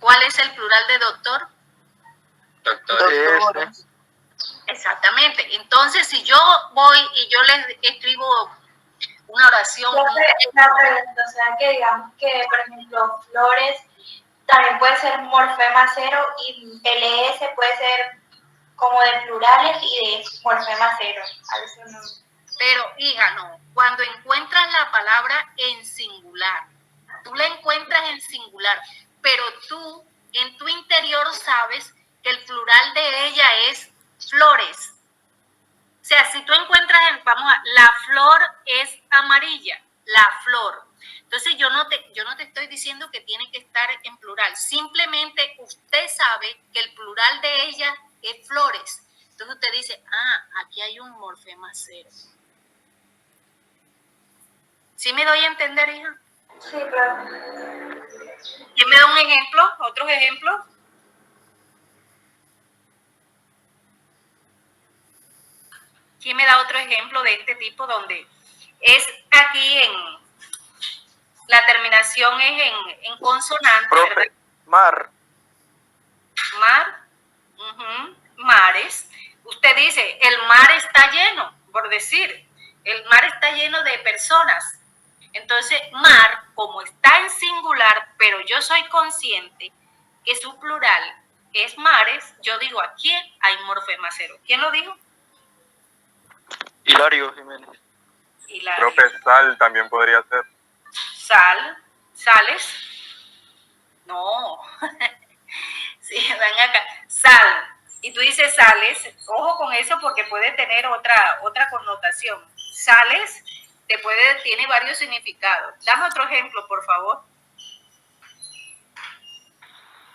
¿Cuál es el plural de doctor? Doctores. Exactamente. Entonces, si yo voy y yo les escribo una oración. La pregunta, o sea, que digamos que, por ejemplo, flores también puede ser morfema cero y el ES puede ser como de plurales y de morfema cero. A veces no. Pero, hija, no. Cuando encuentras la palabra en singular, tú la encuentras en singular, pero tú en tu interior sabes que el plural de ella es flores. O sea, si tú encuentras, la flor es amarilla, la flor. Entonces yo no te estoy diciendo que tiene que estar en plural. Simplemente usted sabe que el plural de ella es flores. Entonces usted dice, aquí hay un morfema cero. ¿Sí me doy a entender, hija? Sí, claro. ¿Quién me da un ejemplo? ¿Otros ejemplos? ¿Quién me da otro ejemplo de este tipo donde es aquí la terminación es en consonante? Profe, ¿verdad? mar. Mar, mares. Usted dice, el mar está lleno, por decir, el mar está lleno de personas. Entonces, mar, como está en singular, pero yo soy consciente que su plural es mares, yo digo, aquí hay morfema cero. ¿Quién lo dijo? Hilario Jiménez. Hilario. Profe, sal también podría ser. ¿Sales? No. Sí, van acá. Sal. Y tú dices sales, ojo con eso porque puede tener otra connotación. Sales tiene varios significados. Dame otro ejemplo, por favor.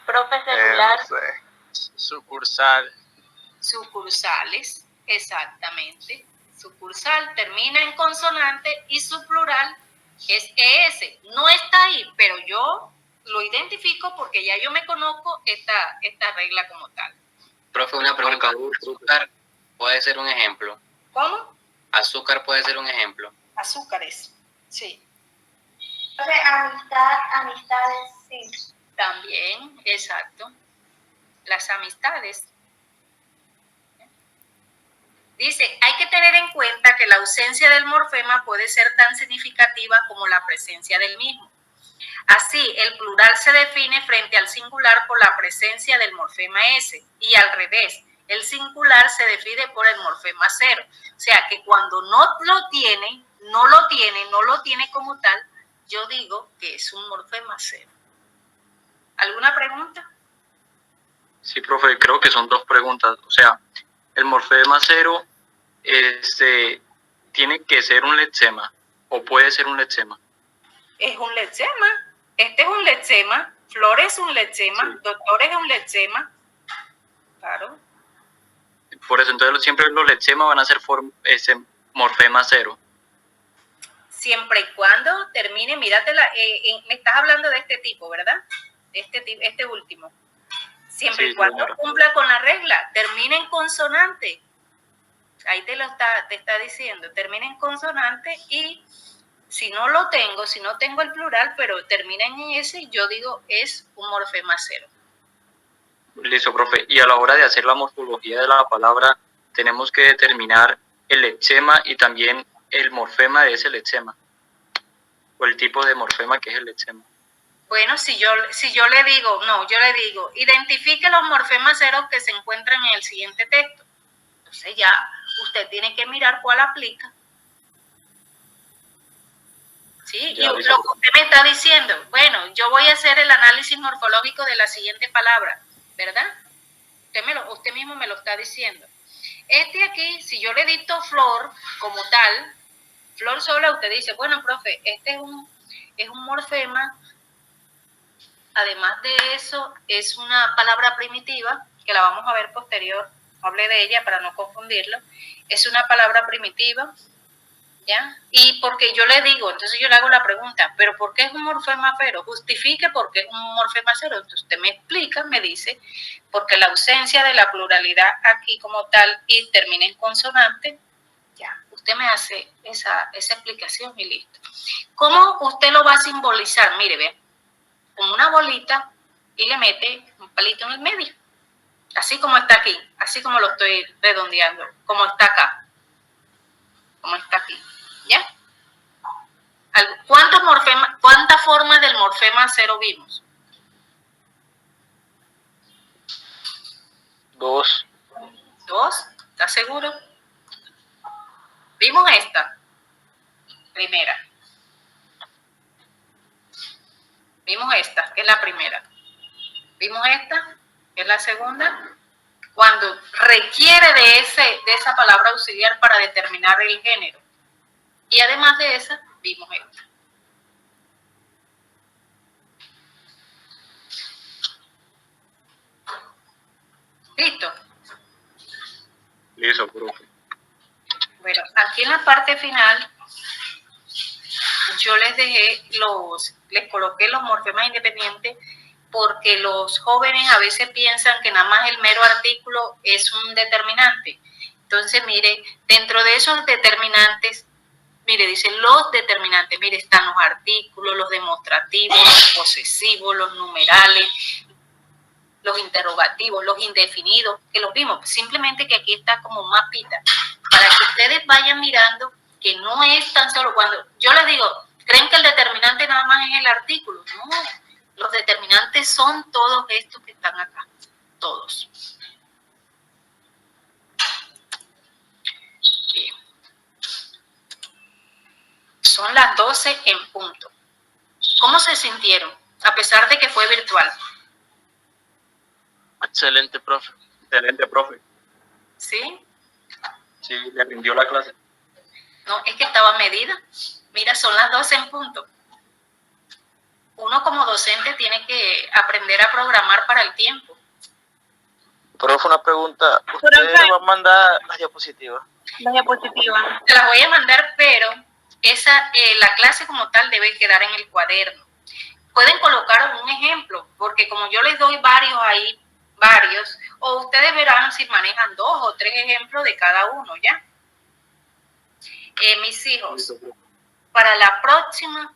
Profe, celular. No sé. Sucursal. Sucursales, exactamente. Sucursal termina en consonante y su plural es ES. No está ahí, pero yo lo identifico porque ya yo me conozco esta regla como tal. Profe, una pregunta. ¿Azúcar puede ser un ejemplo? ¿Cómo? Azúcar puede ser un ejemplo. Azúcares, sí. Profe, amistades, sí. También, exacto. Las amistades. Dice, hay que tener en cuenta que la ausencia del morfema puede ser tan significativa como la presencia del mismo. Así, el plural se define frente al singular por la presencia del morfema S y al revés, el singular se define por el morfema cero. O sea, que cuando no lo tiene como tal, yo digo que es un morfema cero. ¿Alguna pregunta? Sí, profe, creo que son dos preguntas. O sea, el morfema cero tiene que ser un lexema o puede ser un lexema. Es un lexema. Este es un lexema. Flor es un lexema. Sí. Doctor es un lexema. Claro. Por eso entonces siempre los lexemas van a ser ese morfema cero. Siempre y cuando termine, míratela, me estás hablando de este tipo, ¿verdad? Este último. Siempre Sí, y cuando señora. cumpla con la regla, termine en consonante. Ahí te está diciendo, termina en consonante y si no tengo el plural, pero termina en S, yo digo es un morfema cero. Listo, profe. Y a la hora de hacer la morfología de la palabra, tenemos que determinar el lexema y también el morfema de ese lexema. O el tipo de morfema que es el lexema. Bueno, si yo le digo, identifique los morfemas ceros que se encuentran en el siguiente texto. Entonces ya usted tiene que mirar cuál aplica. Sí, Ya, y lo que usted me está diciendo, bueno, yo voy a hacer el análisis morfológico de la siguiente palabra, ¿verdad? Usted mismo me lo está diciendo. Este aquí, si yo le dicto flor como tal, flor sola, usted dice, bueno, profe, este es un morfema. Además de eso, es una palabra primitiva, que la vamos a ver posterior, hable de ella para no confundirlo. Es una palabra primitiva, ¿ya? Y porque yo le digo, entonces yo le hago la pregunta, ¿pero por qué es un morfema cero? Justifique por qué es un morfema cero. Entonces usted me explica, me dice, porque la ausencia de la pluralidad aquí como tal y termina en consonante, ya, usted me hace esa explicación y listo. ¿Cómo usted lo va a simbolizar? Mire, vea, con una bolita y le mete un palito en el medio. Así como está aquí, así como lo estoy redondeando, como está acá, como está aquí, ¿ya? ¿Cuántas formas del morfema cero vimos? 2. ¿2? ¿Estás seguro? Vimos esta, primera. Vimos esta, que es la primera. Vimos esta, que es la segunda. Cuando requiere de esa palabra auxiliar para determinar el género. Y además de esa, vimos esta. ¿Listo? Listo, profe. Bueno, aquí en la parte final, yo les coloqué los morfemas independientes porque los jóvenes a veces piensan que nada más el mero artículo es un determinante. Entonces, mire, dentro de esos determinantes, mire, dicen los determinantes, mire, están los artículos, los demostrativos, los posesivos, los numerales, los interrogativos, los indefinidos, que los vimos, simplemente que aquí está como un mapita, para que ustedes vayan mirando que no es tan solo cuando yo les digo, ¿creen que el determinante nada más es el artículo? No, los determinantes son todos estos que están acá, todos. Bien. Son las 12 en punto. ¿Cómo se sintieron? A pesar de que fue virtual. Excelente, profe. Excelente, profe. ¿Sí? Sí, le rindió la clase. No, es que estaba medida. Mira, son las 12 en punto. Uno como docente tiene que aprender a programar para el tiempo. Profe, una pregunta. ¿Usted va a mandar las diapositivas? La diapositiva. Te las voy a mandar, pero la clase como tal debe quedar en el cuaderno. Pueden colocar un ejemplo, porque como yo les doy varios, o ustedes verán si manejan 2 o 3 ejemplos de cada uno, ¿ya? Mis hijos, para la próxima,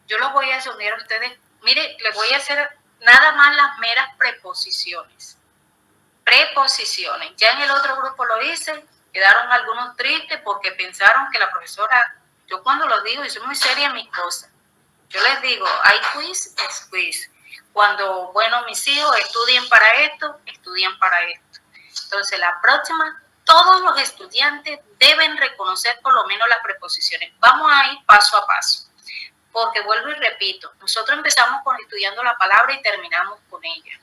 yo los voy a enseñar a ustedes, mire, les voy a hacer nada más las meras preposiciones. Preposiciones. Ya en el otro grupo lo hice, quedaron algunos tristes porque pensaron que la profesora, yo cuando lo digo, y soy muy seria en mis cosas, yo les digo, hay quiz, es quiz. Cuando, bueno, mis hijos estudien para esto, estudian para esto. Entonces, la próxima, todos los estudiantes deben reconocer por lo menos las preposiciones. Vamos a ir paso a paso, porque vuelvo y repito, nosotros empezamos estudiando la palabra y terminamos con ella.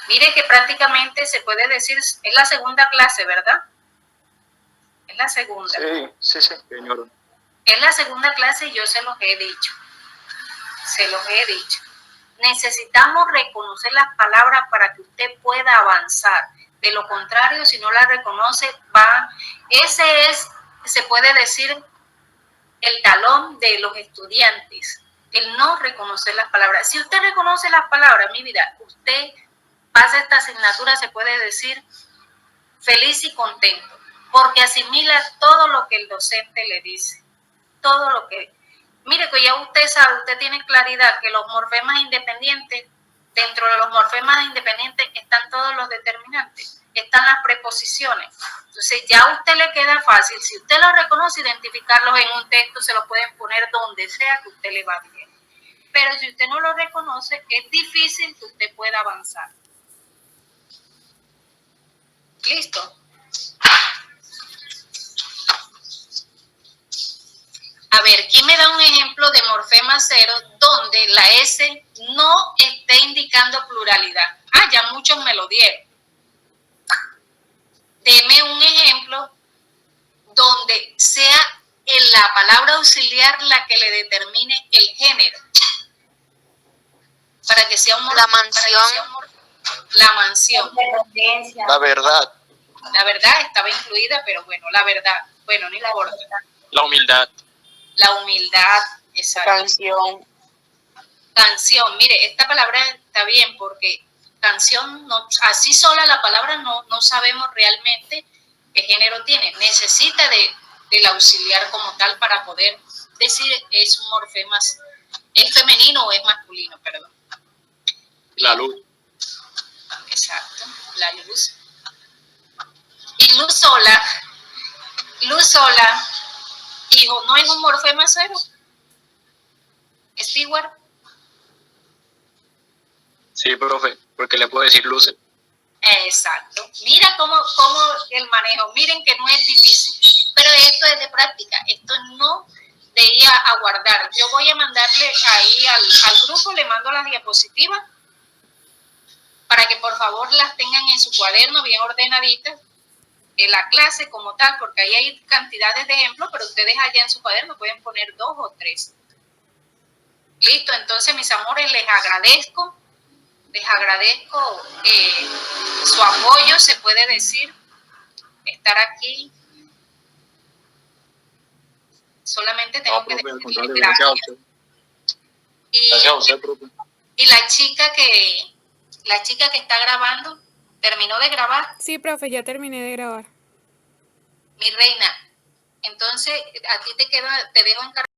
Mire que prácticamente se puede decir, es la segunda clase, ¿verdad? Es la segunda. Sí, señor. Es la segunda clase y yo se los he dicho. Necesitamos reconocer las palabras para que usted pueda avanzar. De lo contrario, si no la reconoce, ese es, se puede decir, el talón de los estudiantes, el no reconocer las palabras. Si usted reconoce las palabras, mi vida, usted pasa esta asignatura, se puede decir, feliz y contento, porque asimila todo lo que el docente le dice, todo lo que... Mire que ya usted sabe, usted tiene claridad que los morfemas independientes, dentro de los morfemas independientes están todos los determinantes, están las preposiciones. Entonces ya a usted le queda fácil, si usted los reconoce, identificarlos en un texto, se los pueden poner donde sea que usted le va bien. Pero si usted no los reconoce, es difícil que usted pueda avanzar. ¿Listo? A ver, ¿quién me da un ejemplo de morfema cero donde la S no esté indicando pluralidad? Ah, ya muchos me lo dieron. Deme un ejemplo donde sea la palabra auxiliar la que le determine el género. Para que sea un morfema. La mansión. La verdad. La verdad estaba incluida, pero bueno, la verdad. Bueno, no importa. La humildad. La humildad, exacto. Canción, mire, esta palabra está bien porque canción, no, así sola la palabra no sabemos realmente qué género tiene. Necesita del auxiliar como tal para poder decir es un morfema, es femenino o es masculino, perdón. La luz. Exacto, la luz. Y luz sola, hijo, ¿no es un morfema cero? Stewart. Sí, profe, porque le puedo decir luces. Exacto. Mira cómo el manejo. Miren que no es difícil. Pero esto es de práctica. Esto no de ir a guardar. Yo voy a mandarle ahí al grupo, le mando las diapositivas para que por favor las tengan en su cuaderno bien ordenaditas. En la clase como tal, porque ahí hay cantidades de ejemplos, pero ustedes allá en su cuaderno pueden poner 2 o 3. Listo, entonces mis amores, les agradezco su apoyo, se puede decir, estar aquí. Solamente tengo que decirle gracias. Gracias a usted, profe. Y la chica que está grabando, ¿terminó de grabar? Sí, profe, ya terminé de grabar. Mi reina, entonces a ti te dejo encargado.